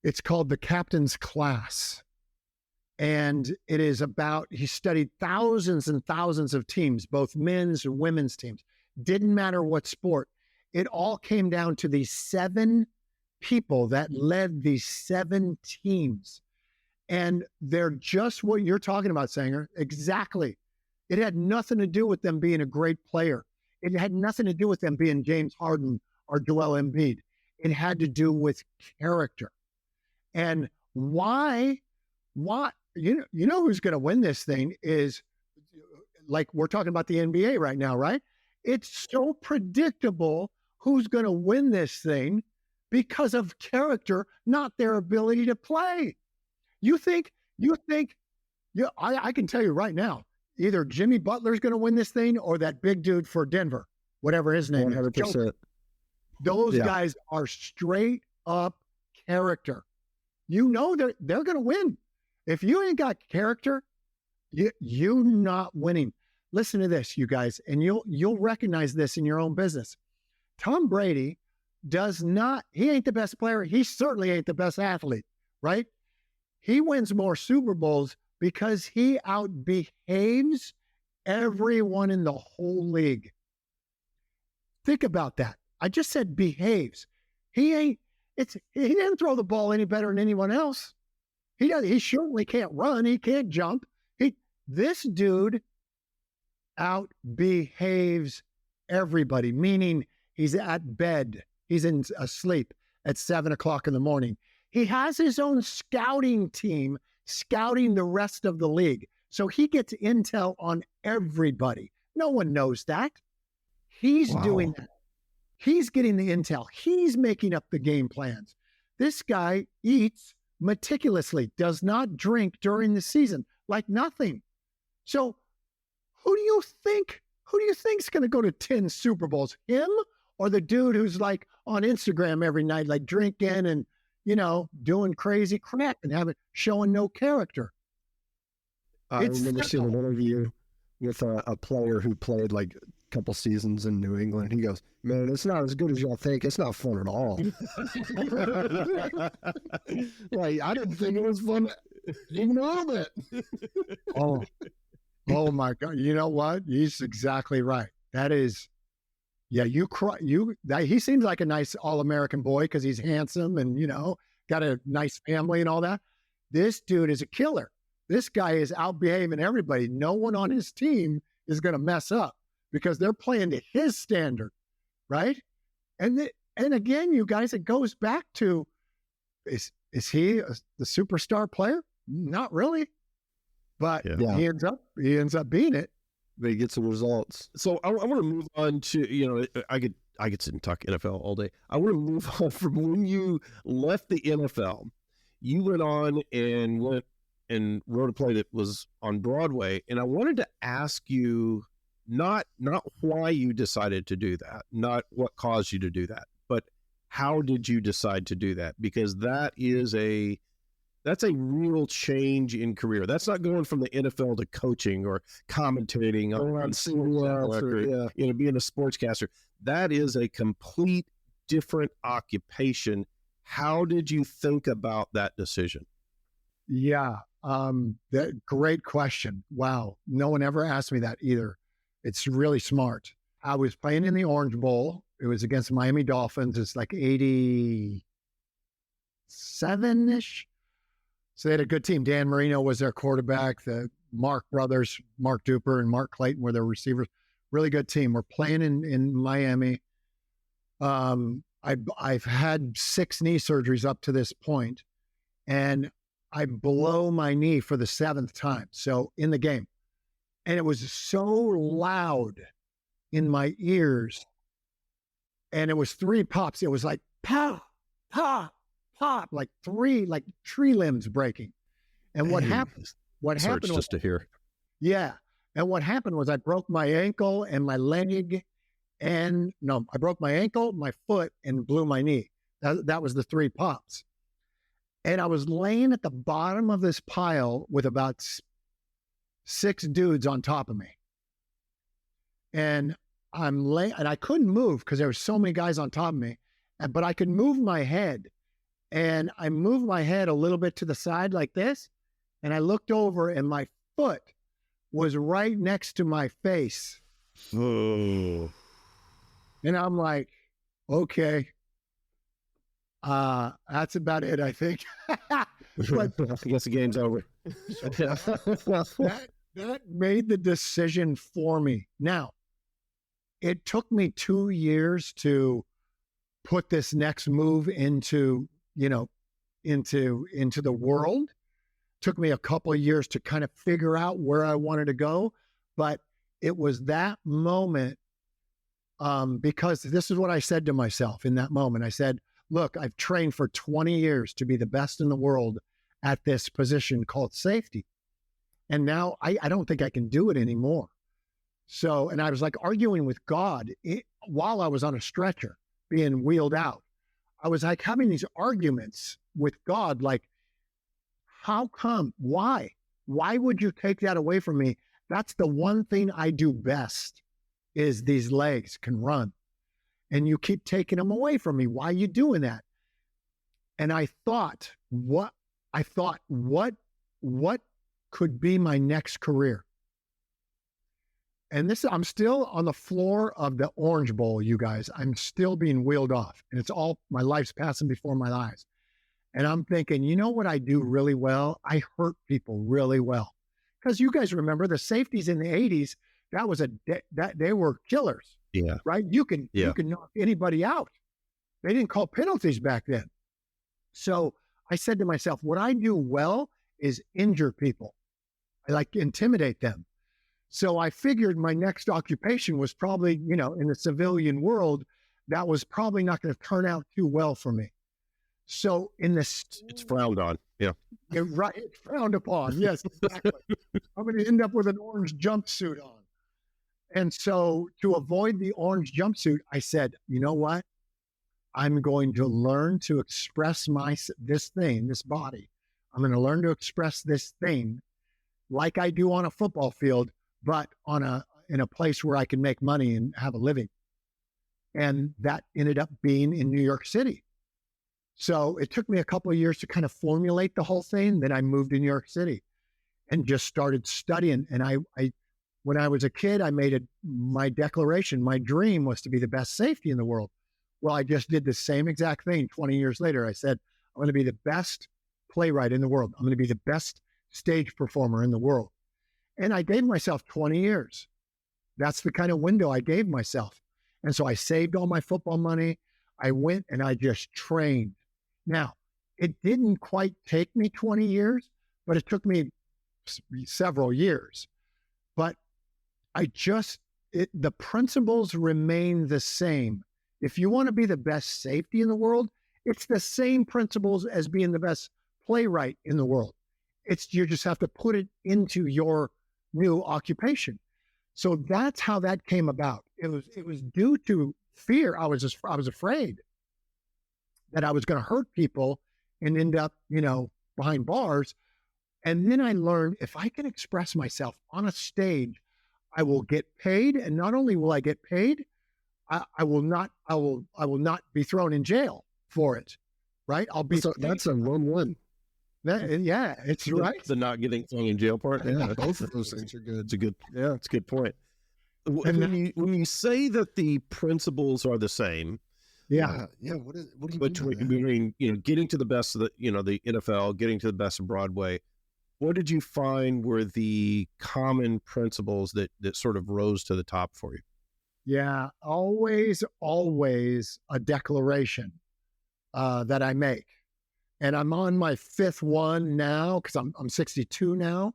It's called The Captain's Class. And it is about, he studied thousands and thousands of teams, both men's and women's teams. Didn't matter what sport. It all came down to these 7 people that led these 7 teams. And they're just what you're talking about, Sanger. Exactly. It had nothing to do with them being a great player. It had nothing to do with them being James Harden or Joel Embiid. It had to do with character. And why, you know who's going to win this thing is, like we're talking about the NBA right now, right? It's so predictable who's going to win this thing because of character, not their ability to play. I can tell you right now, either Jimmy Butler's going to win this thing or that big dude for Denver, whatever his name
100%.
is. Those guys are straight up character. They're going to win. If you ain't got character, you're not winning. Listen to this, you guys, and you'll recognize this in your own business. Tom Brady he ain't the best player. He certainly ain't the best athlete, right? He wins more Super Bowls because he outbehaves everyone in the whole league. Think about that. I just said behaves. He didn't throw the ball any better than anyone else. He certainly can't run. He can't jump. This dude outbehaves everybody, meaning he's at bed. He's asleep at 7:00 in the morning. He has his own scouting team scouting the rest of the league. So he gets intel on everybody. No one knows that. He's doing that. He's getting the intel. He's making up the game plans. This guy eats meticulously, does not drink during the season, like nothing. So who do you think's going to go to 10 Super Bowls? Him or the dude who's like on Instagram every night, like drinking and, doing crazy crap and showing no character?
I remember seeing an interview with a player who played like a couple seasons in New England. He goes, man, it's not as good as y'all think. It's not fun at all. Like, I didn't think it was fun even a little bit.
Oh my God. You know what? He's exactly right. That is, he seems like a nice all-American boy because he's handsome and, got a nice family and all that. This dude is a killer. This guy is outbehaving everybody. No one on his team is going to mess up because they're playing to his standard, right? And again, you guys, it goes back to, is he the superstar player? Not really, but he ends up being it.
But he gets the results.
So I want to move on to, I could sit and talk NFL all day. I want to move on from when you left the NFL. You went on and and wrote a play that was on Broadway. And I wanted to ask you not why you decided to do that, not what caused you to do that, but how did you decide to do that? Because that's a real change in career. That's not going from the NFL to coaching or commentating on being a sportscaster. That is a complete different occupation. How did you think about that decision?
Yeah, great question. Wow, no one ever asked me that either. It's really smart. I was playing in the Orange Bowl. It was against the Miami Dolphins. It's like 87-ish. So they had a good team. Dan Marino was their quarterback. The Mark brothers, Mark Duper and Mark Clayton, were their receivers. Really good team. We're playing in Miami. I've had 6 knee surgeries up to this point, and I blow my knee for the 7th time. So in the game, and it was so loud in my ears, and it was 3 pops. It was like pop, pop, pop, like 3, like tree limbs breaking. And what happened? What happened was,
just to hear.
Yeah. And what happened was I broke my ankle and my leg, I broke my ankle, my foot, and blew my knee. That was the 3 pops. And I was laying at the bottom of this pile with about 6 dudes on top of me. And and I couldn't move because there were so many guys on top of me, but I could move my head. And I moved my head a little bit to the side like this. And I looked over and my foot was right next to my face.
Oh.
And I'm like, okay, that's about it, I think. But
I guess the game's over.
that made the decision for me. Now, it took me 2 years to put this next move into the world. Took me a couple of years to kind of figure out where I wanted to go. But it was that moment, because this is what I said to myself in that moment. I said, look, I've trained for 20 years to be the best in the world at this position called safety. And now I don't think I can do it anymore. So, and I was like arguing with God while I was on a stretcher being wheeled out. I was like having these arguments with God, like, how come? Why? Why would you take that away from me? That's the one thing I do best, is these legs can run. And you keep taking them away from me. Why are you doing that? And I thought, what could be my next career? And I'm still on the floor of the Orange Bowl, you guys. I'm still being wheeled off. And my life's passing before my eyes. And I'm thinking, you know what I do really well? I hurt people really well. Because you guys remember the safeties in the 80s, they were killers.
Yeah.
Right? You can knock anybody out. They didn't call penalties back then. So I said to myself, what I do well is injure people. I like to intimidate them. So I figured my next occupation was probably, in the civilian world, that was probably not going to turn out too well for me. So
it's frowned on. Yeah.
Right. It's frowned upon. Yes, exactly. I'm going to end up with an orange jumpsuit on. And so to avoid the orange jumpsuit, I said, you know what? I'm going to learn to express this body. I'm going to learn to express this thing like I do on a football field, but in a place where I can make money and have a living. And that ended up being in New York City. So it took me a couple of years to kind of formulate the whole thing. Then I moved to New York City and just started studying. And when I was a kid, I made my declaration. My dream was to be the best safety in the world. Well, I just did the same exact thing 20 years later. I said, I'm going to be the best playwright in the world. I'm going to be the best stage performer in the world. And I gave myself 20 years. That's the kind of window I gave myself. And so I saved all my football money. I went and I just trained. Now, it didn't quite take me 20 years, but it took me several years. But the principles remain the same. If you want to be the best safety in the world, it's the same principles as being the best playwright in the world. You just have to put it into your new occupation. So that's how that came about. It was due to fear. I was afraid that I was going to hurt people and end up, behind bars. And then I learned if I can express myself on a stage, I will get paid. And not only will I get paid, I will not be thrown in jail for it. Right? I'll be.
That's a 1-1.
Yeah, it's right.
The not getting thrown in jail part.
Yeah, both of those things are good.
It's a good. Yeah, it's a good point.
And
When you say that the principles are the same,
yeah.
What do you
between getting to the best of the the NFL, getting to the best of Broadway, what did you find were the common principles that sort of rose to the top for you?
Yeah, always a declaration that I make. And I'm on my 5th one now because I'm 62 now.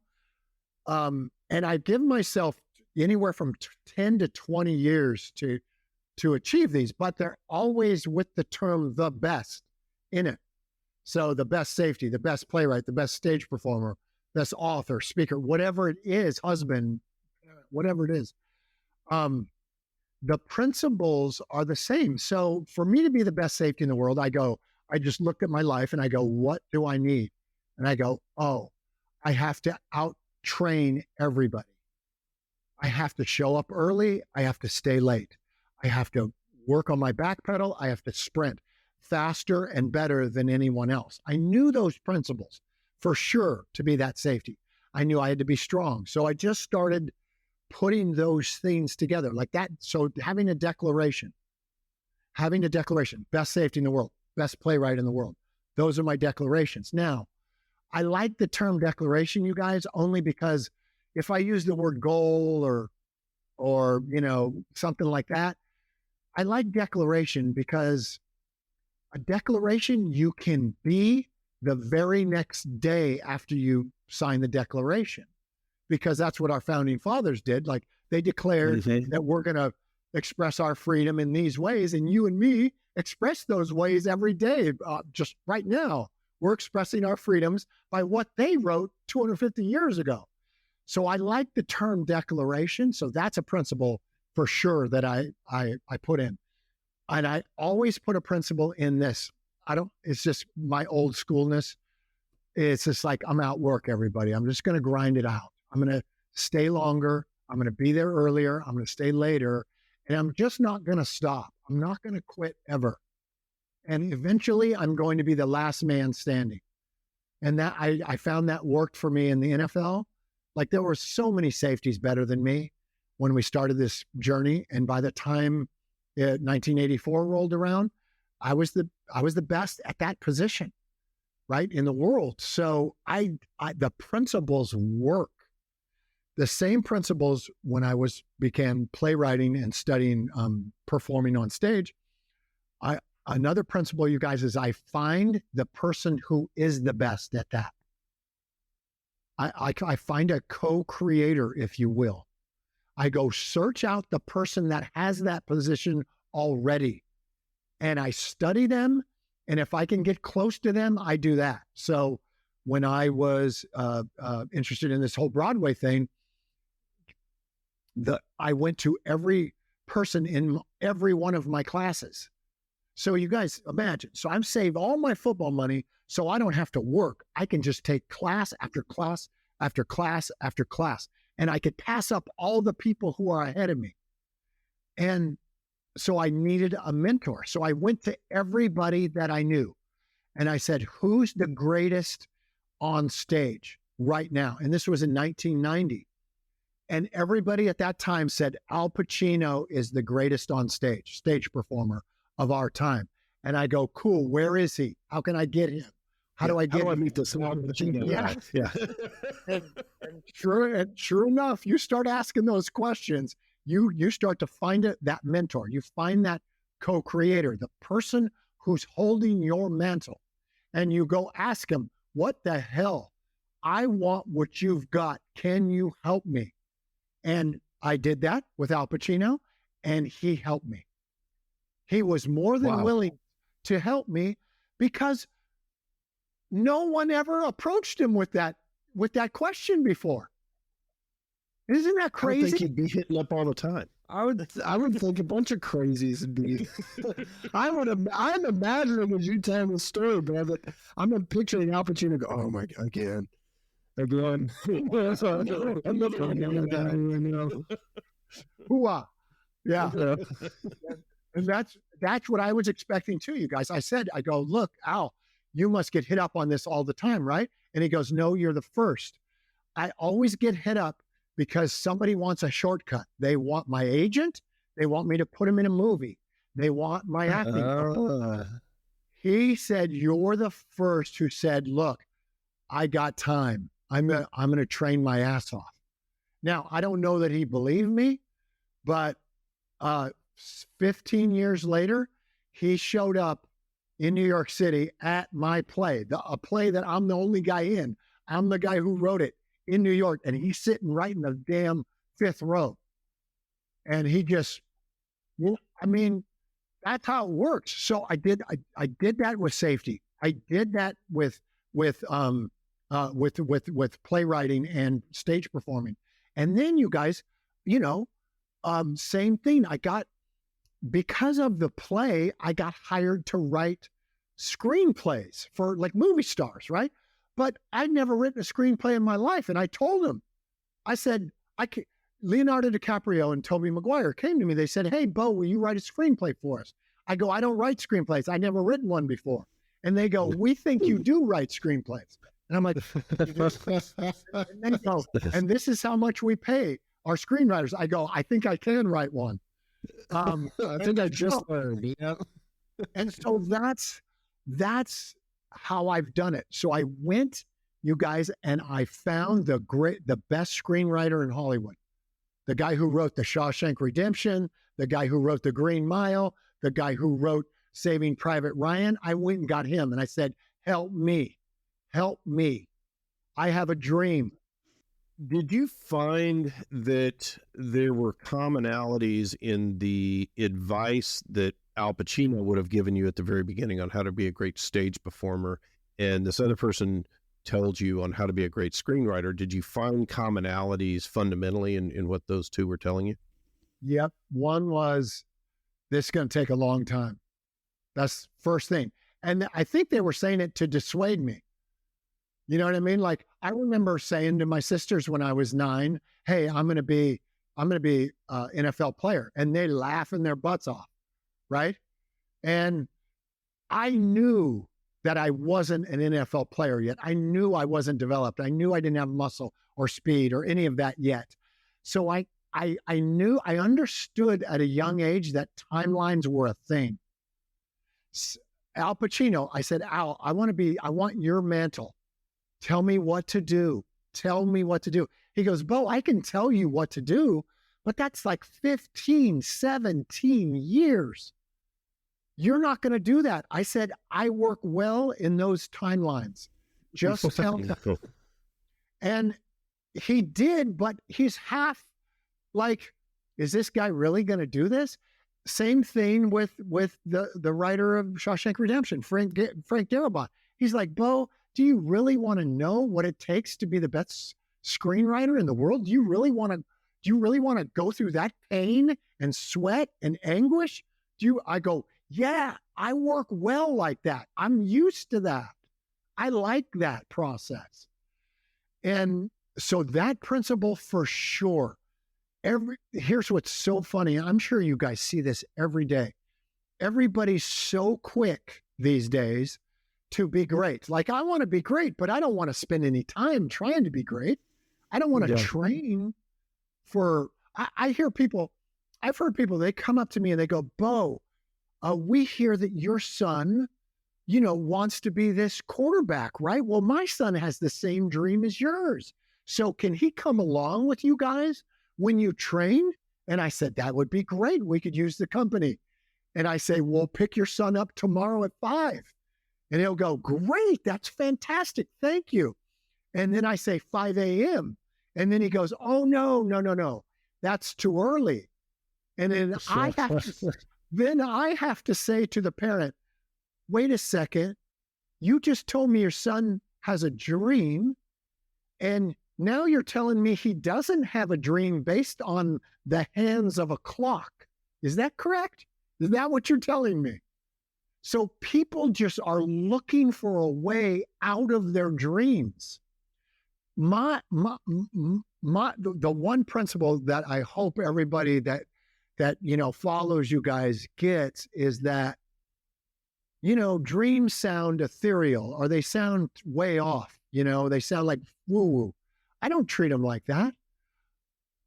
And I give myself anywhere from 10 to 20 years to achieve these, but they're always with the term the best in it. So the best safety, the best playwright, the best stage performer, best author, speaker, whatever it is, husband, whatever it is. The principles are the same. So for me to be the best safety in the world, I just looked at my life and I go, what do I need? And I go, I have to out-train everybody. I have to show up early. I have to stay late. I have to work on my back pedal. I have to sprint faster and better than anyone else. I knew those principles for sure to be that safety. I knew I had to be strong. So I just started putting those things together like that. So having a declaration, best safety in the world, best playwright in the world. Those are my declarations. Now, I like the term declaration, you guys, only because if I use the word goal or something like that, I like declaration because a declaration you can be the very next day after you sign the declaration, because that's what our founding fathers did. Like they declared that we're going to express our freedom in these ways, and you and me express those ways every day. Just right now, we're expressing our freedoms by what they wrote 250 years ago. So I like the term declaration. So that's a principle for sure that I put in. And I always put a principle in this. It's just my old schoolness. It's just like, I'm out work everybody. I'm just going to grind it out. I'm going to stay longer. I'm going to be there earlier. I'm going to stay later. And I'm just not going to stop. I'm not going to quit ever. And eventually I'm going to be the last man standing. And that I found that worked for me in the NFL. Like there were so many safeties better than me when we started this journey. And by the time 1984 rolled around, I was the best at that position, right, in the world. So the principles work. The same principles when I began playwriting and studying performing on stage. Another principle, you guys, is I find the person who is the best at that. I find a co-creator, if you will. I go search out the person that has that position already, and I study them. And if I can get close to them, I do that. So when I was interested in this whole Broadway thing, I went to every person in every one of my classes. So you guys imagine. So I've saved all my football money so I don't have to work. I can just take class after class after class after class. And I could pass up all the people who are ahead of me. And so I needed a mentor. So I went to everybody that I knew. And I said, who's the greatest on stage right now? And this was in 1990. And everybody at that time said, Al Pacino is the greatest on stage performer of our time. And I go, cool, where is he? How can I get him? How do I
meet this Al Pacino?
Yeah. And sure enough, you start asking those questions. You start to find that mentor. You find that co-creator, the person who's holding your mantle. And you go ask him, what the hell? I want what you've got. Can you help me? And I did that with Al Pacino, and he helped me. He was more than willing to help me because no one ever approached him with that with that question before. Isn't that
I would
crazy?
think you'd be hitting up all the time.
I would think a bunch of crazies would be. I'm imagining as you tell the story, bro. That I'm picturing Al Pacino go, "Oh my God, again." Another
Hoo-ah. Yeah. And that's what I was expecting too, you guys. I go, look, Al, you must get hit up on this all the time, right? And he goes, no, you're the first. I always get hit up because somebody wants a shortcut. They want my agent. They want me to put him in a movie. They want my acting. He said, you're the first who said, look, I got time. I'm gonna train my ass off. Now, I don't know that he believed me, but 15 years later, he showed up in New York City at my play, a play that I'm the only guy in. I'm the guy who wrote it in New York, and he's sitting right in the damn fifth row. And he just, I mean, that's how it works. So I did that with safety. I did that with playwriting and stage performing. And then you guys, same thing. Because of the play, I got hired to write screenplays for like movie stars, right? But I'd never written a screenplay in my life. And I told him, I said, Leonardo DiCaprio and Tobey Maguire came to me. They said, hey, Bo, will you write a screenplay for us? I go, I don't write screenplays. I never written one before. And they go, we think you do write screenplays. And I'm like, and then go, and this is how much we pay our screenwriters. I go, I think I can write one.
I think I just learned. Yeah.
And so that's how I've done it. So I went, you guys, and I found the best screenwriter in Hollywood. The guy who wrote The Shawshank Redemption, the guy who wrote The Green Mile, the guy who wrote Saving Private Ryan. I went and got him and I said, help me. I have a dream.
Did you find that there were commonalities in the advice that Al Pacino would have given you at the very beginning on how to be a great stage performer, and this other person told you on how to be a great screenwriter? Did you find commonalities fundamentally in what those two were telling you?
Yep. One was, this is going to take a long time. That's first thing. And I think they were saying it to dissuade me. You know what I mean? Like, I remember saying to my sisters when I was 9, hey, I'm going to be an NFL player. And they laughing their butts off. Right. And I knew that I wasn't an NFL player yet. I knew I wasn't developed. I knew I didn't have muscle or speed or any of that yet. So I understood at a young age that timelines were a thing. Al Pacino, I said, Al, I want your mantle. Tell me what to do. He goes, Bo, I can tell you what to do, but that's like 15, 17 years. You're not going to do that. I said, I work well in those timelines. Just tell me. And he did, but he's half like, is this guy really going to do this? Same thing with the writer of Shawshank Redemption, Frank Darabont. He's like, Bo, do you really want to know what it takes to be the best screenwriter in the world? Do you really want to go through that pain and sweat and anguish? I go, yeah, I work well like that. I'm used to that. I like that process. And so that principle for sure. Here's what's so funny. I'm sure you guys see this every day. Everybody's so quick these days to be great. Like, I want to be great, but I don't want to spend any time trying to be great. I don't want to train for, I've heard people, they come up to me and they go, Bo, we hear that your son, wants to be this quarterback, right? Well, my son has the same dream as yours. So can he come along with you guys when you train? And I said, that would be great. We could use the company. And I say, well, pick your son up tomorrow at 5. And he'll go, great, that's fantastic, thank you. And then I say 5 a.m. And then he goes, oh, no, that's too early. And then I have to say to the parent, wait a second, you just told me your son has a dream, And now you're telling me he doesn't have a dream based on the hands of a clock. Is that correct? Is that what you're telling me? So people just are looking for a way out of their dreams. The one principle that I hope everybody that follows you guys gets is that, dreams sound ethereal, or they sound way off. They sound like woo-woo. I don't treat them like that.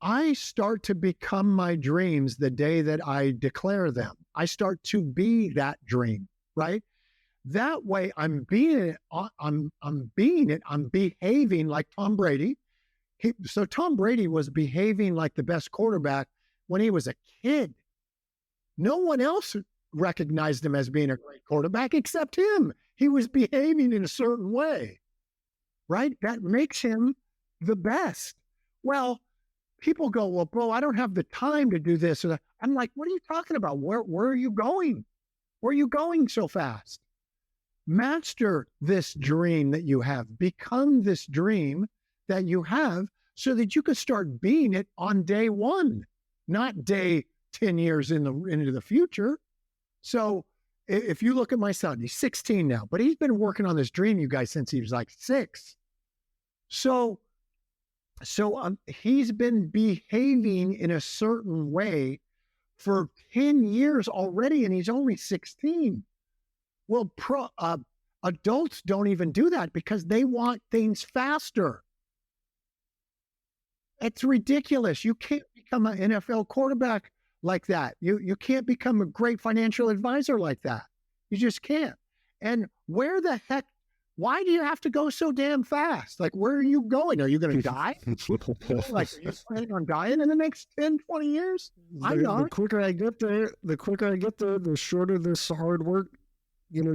I start to become my dreams the day that I declare them. I start to be that dream, right? That way I'm being it. I'm behaving like Tom Brady. So Tom Brady was behaving like the best quarterback when he was a kid. No one else recognized him as being a great quarterback except him. He was behaving in a certain way, right? That makes him the best. Well, people go, well, bro, I don't have the time to do this or that. I'm like, what are you talking about? Where are you going? Where are you going so fast? Master this dream that you have. Become this dream that you have so that you can start being it on day one, not day 10 years into the future. So if you look at my son, he's 16 now, but he's been working on this dream, you guys, since he was like 6. So he's been behaving in a certain way for 10 years already, and he's only 16. Well, adults don't even do that because they want things faster. It's ridiculous. You can't become an NFL quarterback like that. You can't become a great financial advisor like that. You just can't. And where the heck, why do you have to go so damn fast? Like, where are you going? Are you going to die? Like, are you planning on dying in the next 10, 20 years? I'm not.
The quicker I get there, the shorter this hard work,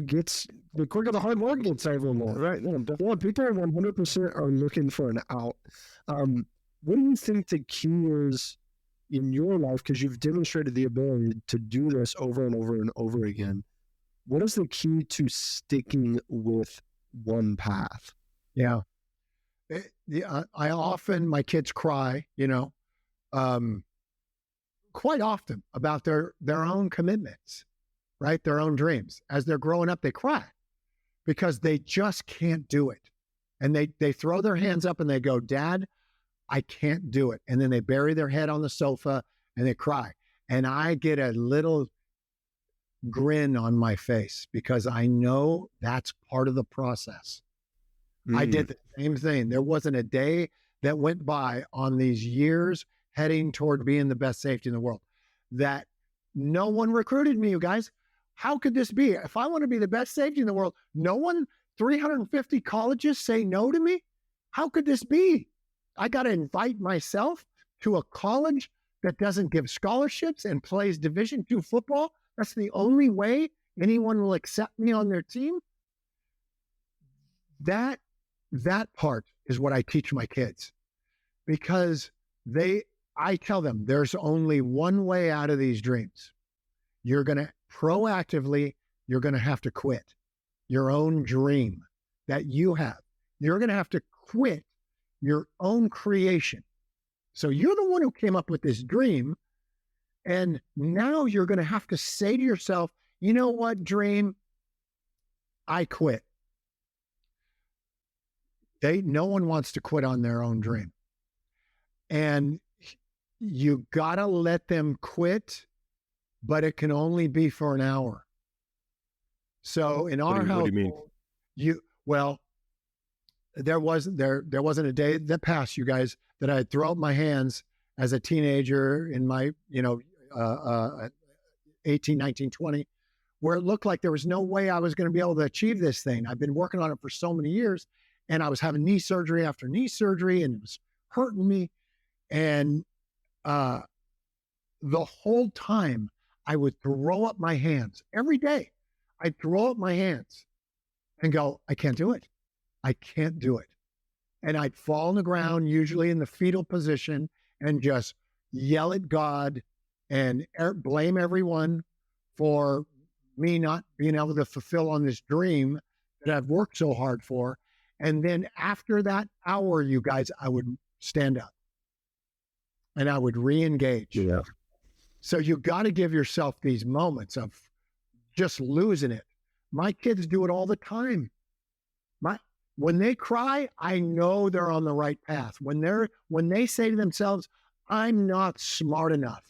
gets, the quicker the hard work gets over more, right? Yeah, people 100% are looking for an out. What do you think the key is in your life? Because you've demonstrated the ability to do this over and over and over again. What is the key to sticking with one path?
Yeah. I often, my kids cry, quite often about their own commitments, right? Their own dreams. As they're growing up, they cry because they just can't do it. And they throw their hands up and they go, Dad, I can't do it. And then they bury their head on the sofa and they cry. And I get a little grin on my face because I know that's part of the process. I did the same thing. There wasn't a day that went by on these years heading toward being the best safety in the world that no one recruited me, you guys. How could this be? If I want to be the best safety in the world, no one, 350 colleges say no to me? How could this be? I got to invite myself to a college that doesn't give scholarships and plays Division II football. That's the only way anyone will accept me on their team. That part is what I teach my kids because I tell them there's only one way out of these dreams. You're going to you're going to have to quit your own dream that you have. You're going to have to quit your own creation. So you're the one who came up with this dream. And now you're going to have to say to yourself, you know what, dream? I quit. No one wants to quit on their own dream. And you got to let them quit, but it can only be for an hour. So in our house,
what do you mean?
There wasn't a day that passed, you guys, that I'd throw up my hands as a teenager in my, 18, 19, 20, where it looked like there was no way I was going to be able to achieve this thing. I've been working on it for so many years, and I was having knee surgery after knee surgery, and it was hurting me. And the whole time I would throw up my hands every day. I'd throw up my hands and go, I can't do it. I can't do it. And I'd fall on the ground, usually in the fetal position, and just yell at God and blame everyone for me not being able to fulfill on this dream that I've worked so hard for. And then after that hour, you guys, I would stand up and I would re-engage.
Yeah.
So you got to give yourself these moments of just losing it. My kids do it all the time. When they cry, I know they're on the right path. When they say to themselves, I'm not smart enough.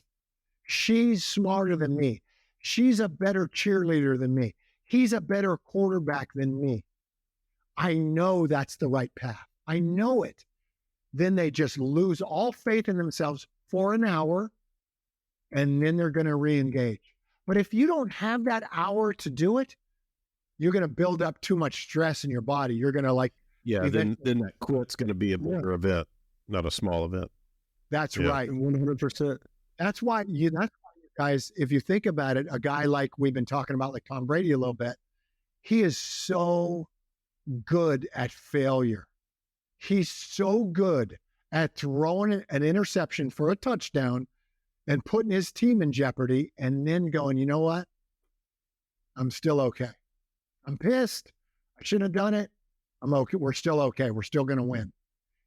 She's smarter than me. She's a better cheerleader than me. He's a better quarterback than me. I know that's the right path. I know it. Then they just lose all faith in themselves for an hour, and then they're going to re-engage. But if you don't have that hour to do it, you're going to build up too much stress in your body. You're going to
then that quit's going to be a bigger event, not a small event.
That's right.
100%.
That's why you guys, if you think about it, a guy like we've been talking about, like Tom Brady a little bit, he is so good at failure. He's so good at throwing an interception for a touchdown and putting his team in jeopardy and then going, you know what? I'm still okay. I'm pissed. I shouldn't have done it. I'm okay. We're still okay. We're still going to win.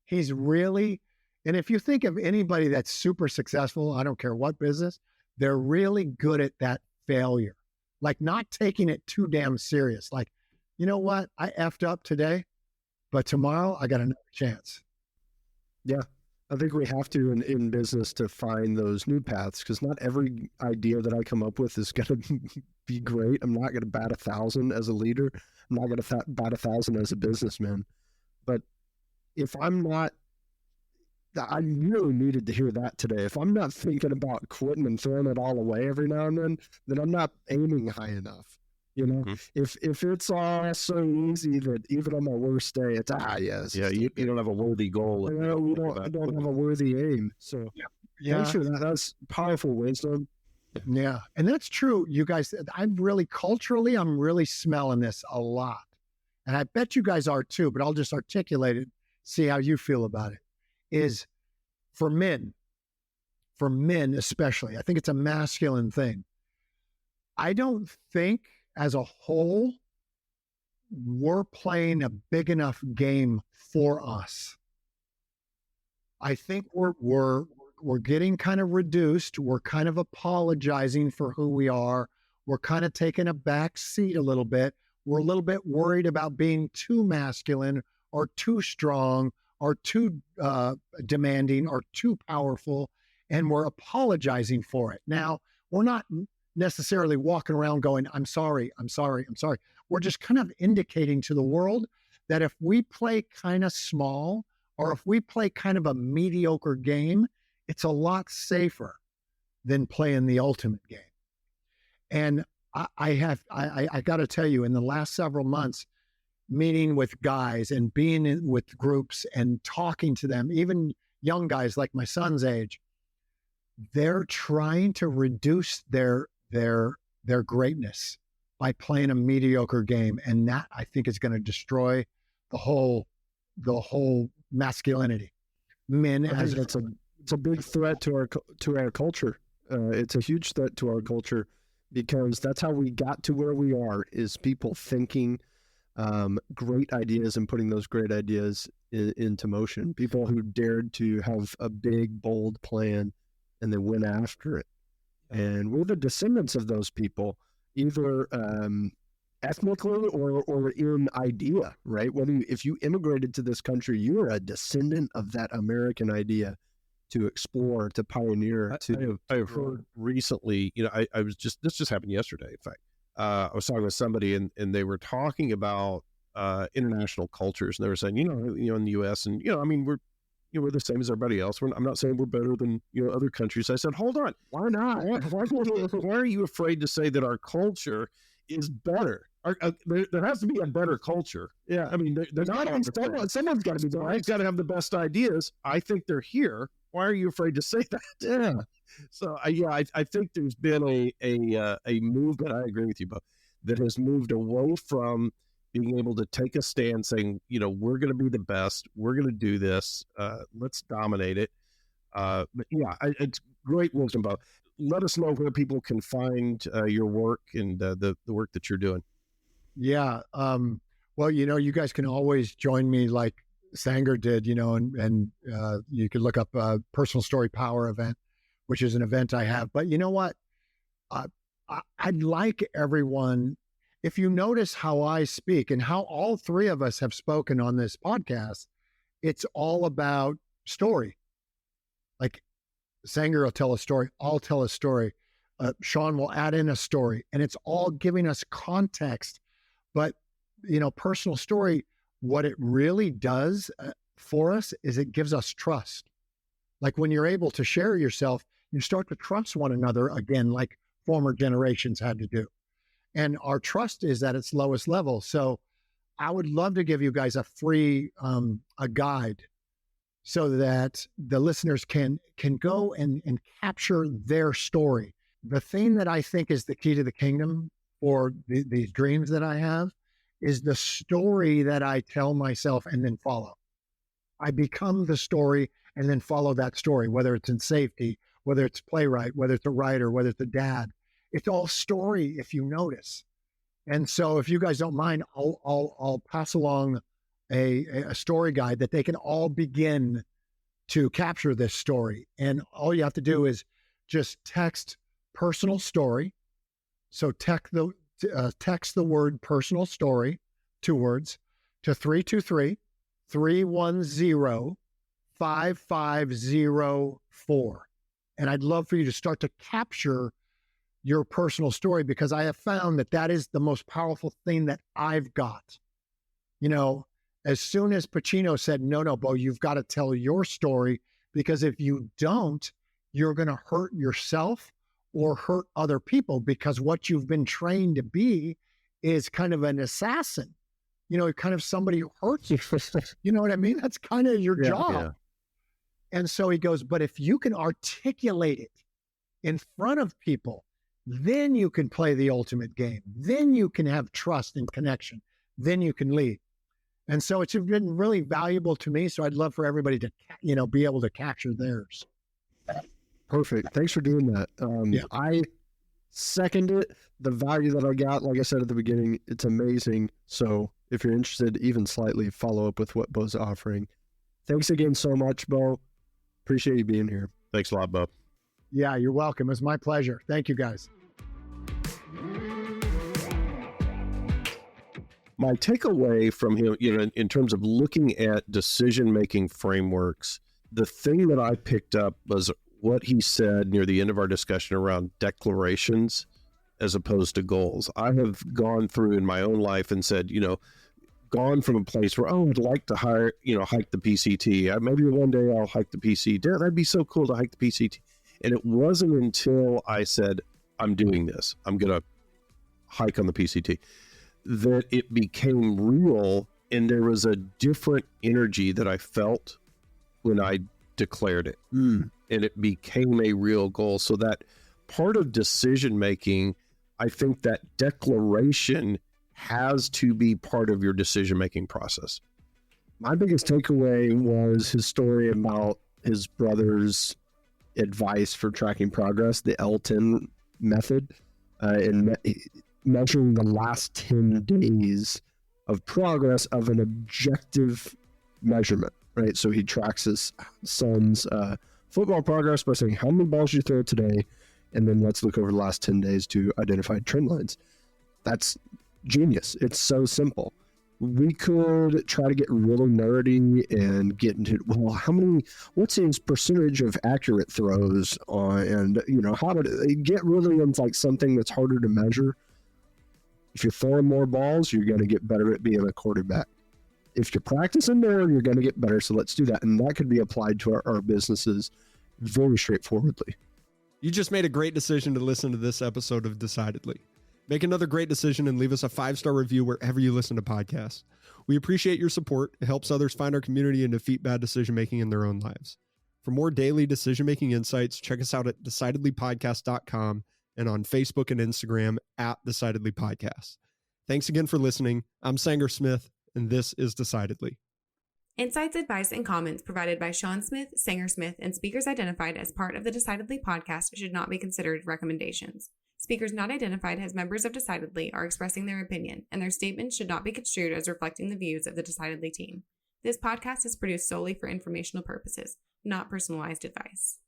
He's really, and if you think of anybody that's super successful, I don't care what business, they're really good at that failure. Like not taking it too damn serious. Like, you know what? I effed up today, but tomorrow I got another chance.
Yeah. I think we have to in business to find those new paths, because not every idea that I come up with is going to be great. I'm not going to bat 1,000 as a leader. I'm not going to bat 1,000 as a businessman. But if I'm not, I really needed to hear that today. If I'm not thinking about quitting and throwing it all away every now and then I'm not aiming high enough. You know, if it's all so easy that even on my worst day, it's yes.
Yeah, you don't have a worthy goal.
I don't have a worthy aim. So thanks for that. That's powerful wisdom.
Yeah, and that's true. You guys, I'm really smelling this a lot, and I bet you guys are too. But I'll just articulate it, see how you feel about it. Is for men especially. I think it's a masculine thing. I don't think, as a whole, we're playing a big enough game for us. I think we're getting kind of reduced. We're kind of apologizing for who we are. We're kind of taking a back seat a little bit. We're a little bit worried about being too masculine or too strong or too demanding or too powerful, and we're apologizing for it. Now, we're not necessarily walking around going, I'm sorry. We're just kind of indicating to the world that if we play kind of small, or if we play kind of a mediocre game, it's a lot safer than playing the ultimate game. And I got to tell you, in the last several months, meeting with guys and being with groups and talking to them, even young guys like my son's age, they're trying to reduce their greatness by playing a mediocre game, and that, I think, is going to destroy the whole masculinity. Men,
it's a big threat to our culture. It's a huge threat to our culture, because that's how we got to where we are, is people thinking great ideas and putting those great ideas into motion. People who dared to have a big, bold plan and then went after it. And we're the descendants of those people, either ethnically or in idea, right? If you immigrated to this country, you are a descendant of that American idea to explore, to pioneer.
I have heard recently, this just happened yesterday, in fact. I was talking with somebody and they were talking about international cultures, and they were saying, in the U.S. and, we're the same as everybody else. I'm not saying we're better than other countries. I said, hold on, why not? Why are you afraid to say that our culture is better? There has to be a better culture.
Yeah,
I mean,
someone's got to be
right. Got to have the best ideas. I think they're here. Why are you afraid to say that?
Yeah.
So I think there's been a movement. I agree with you, Bo, that has moved away from being able to take a stand, saying, we're going to be the best. We're going to do this. Let's dominate it. But it's great wisdom, Bo. Let us know where people can find your work and the work that you're doing.
Yeah. Well, you guys can always join me like Sanger did, and you could look up Personal Story Power event, which is an event I have. But you know what? I'd like everyone, if you notice how I speak and how all three of us have spoken on this podcast, it's all about story. Like Sanger will tell a story, I'll tell a story, Sean will add in a story, and it's all giving us context. But, personal story, what it really does for us is it gives us trust. Like when you're able to share yourself, you start to trust one another again, like former generations had to do. And our trust is at its lowest level. So I would love to give you guys a free a guide so that the listeners can go and capture their story. The thing that I think is the key to the kingdom for these dreams that I have is the story that I tell myself and then follow. I become the story and then follow that story, whether it's in safety, whether it's playwright, whether it's a writer, whether it's a dad. It's all story if you notice. And so if you guys don't mind, I'll pass along a story guide that they can all begin to capture this story. And all you have to do is just text personal story. So text the word personal story, 2 words, to 323-310-5504. And I'd love for you to start to capture your personal story, because I have found that is the most powerful thing that I've got. As soon as Pacino said, no, Bo, you've got to tell your story, because if you don't, you're going to hurt yourself or hurt other people, because what you've been trained to be is kind of an assassin, kind of somebody who hurts you. You know what I mean? That's kind of your job. Yeah. And so he goes, but if you can articulate it in front of people, then you can play the ultimate game. Then you can have trust and connection. Then you can lead. And so it's been really valuable to me. So I'd love for everybody to, be able to capture theirs.
Perfect. Thanks for doing that.
Yeah.
I second it. The value that I got, like I said at the beginning, it's amazing. So if you're interested, even slightly, follow up with what Bo's offering. Thanks again so much, Bo. Appreciate you being here.
Thanks a lot, Bo.
Yeah, you're welcome. It's my pleasure. Thank you, guys.
My takeaway from him, in terms of looking at decision-making frameworks, the thing that I picked up was what he said near the end of our discussion around declarations as opposed to goals. I have gone through in my own life and said, gone from a place where, I'd like to hike the PCT. Maybe one day I'll hike the PCT. That'd be so cool to hike the PCT. And it wasn't until I said, I'm doing this, I'm going to hike on the PCT, that it became real, and there was a different energy that I felt when I declared it. And it became a real goal. So that part of decision making, I think that declaration has to be part of your decision making process.
My biggest takeaway was his story about his brother's advice for tracking progress, the L10 method, and measuring the last 10 days of progress of an objective measurement, right? So he tracks his son's football progress by saying, how many balls you throw today? And then let's look over the last 10 days to identify trend lines. That's genius. It's so simple. We could try to get really nerdy and get into, what's his percentage of accurate throws on, and, how to get really into like something that's harder to measure. If you're throwing more balls, you're going to get better at being a quarterback. If you're practicing more, you're going to get better. So let's do that. And that could be applied to our businesses very straightforwardly.
You just made a great decision to listen to this episode of Decidedly. Make another great decision and leave us a 5-star review wherever you listen to podcasts. We appreciate your support. It helps others find our community and defeat bad decision-making in their own lives. For more daily decision-making insights, check us out at decidedlypodcast.com and on Facebook and Instagram at Decidedly Podcast. Thanks again for listening. I'm Sanger Smith, and this is Decidedly.
Insights, advice, and comments provided by Sean Smith, Sanger Smith, and speakers identified as part of the Decidedly podcast should not be considered recommendations. Speakers not identified as members of Decidedly are expressing their opinion, and their statements should not be construed as reflecting the views of the Decidedly team. This podcast is produced solely for informational purposes, not personalized advice.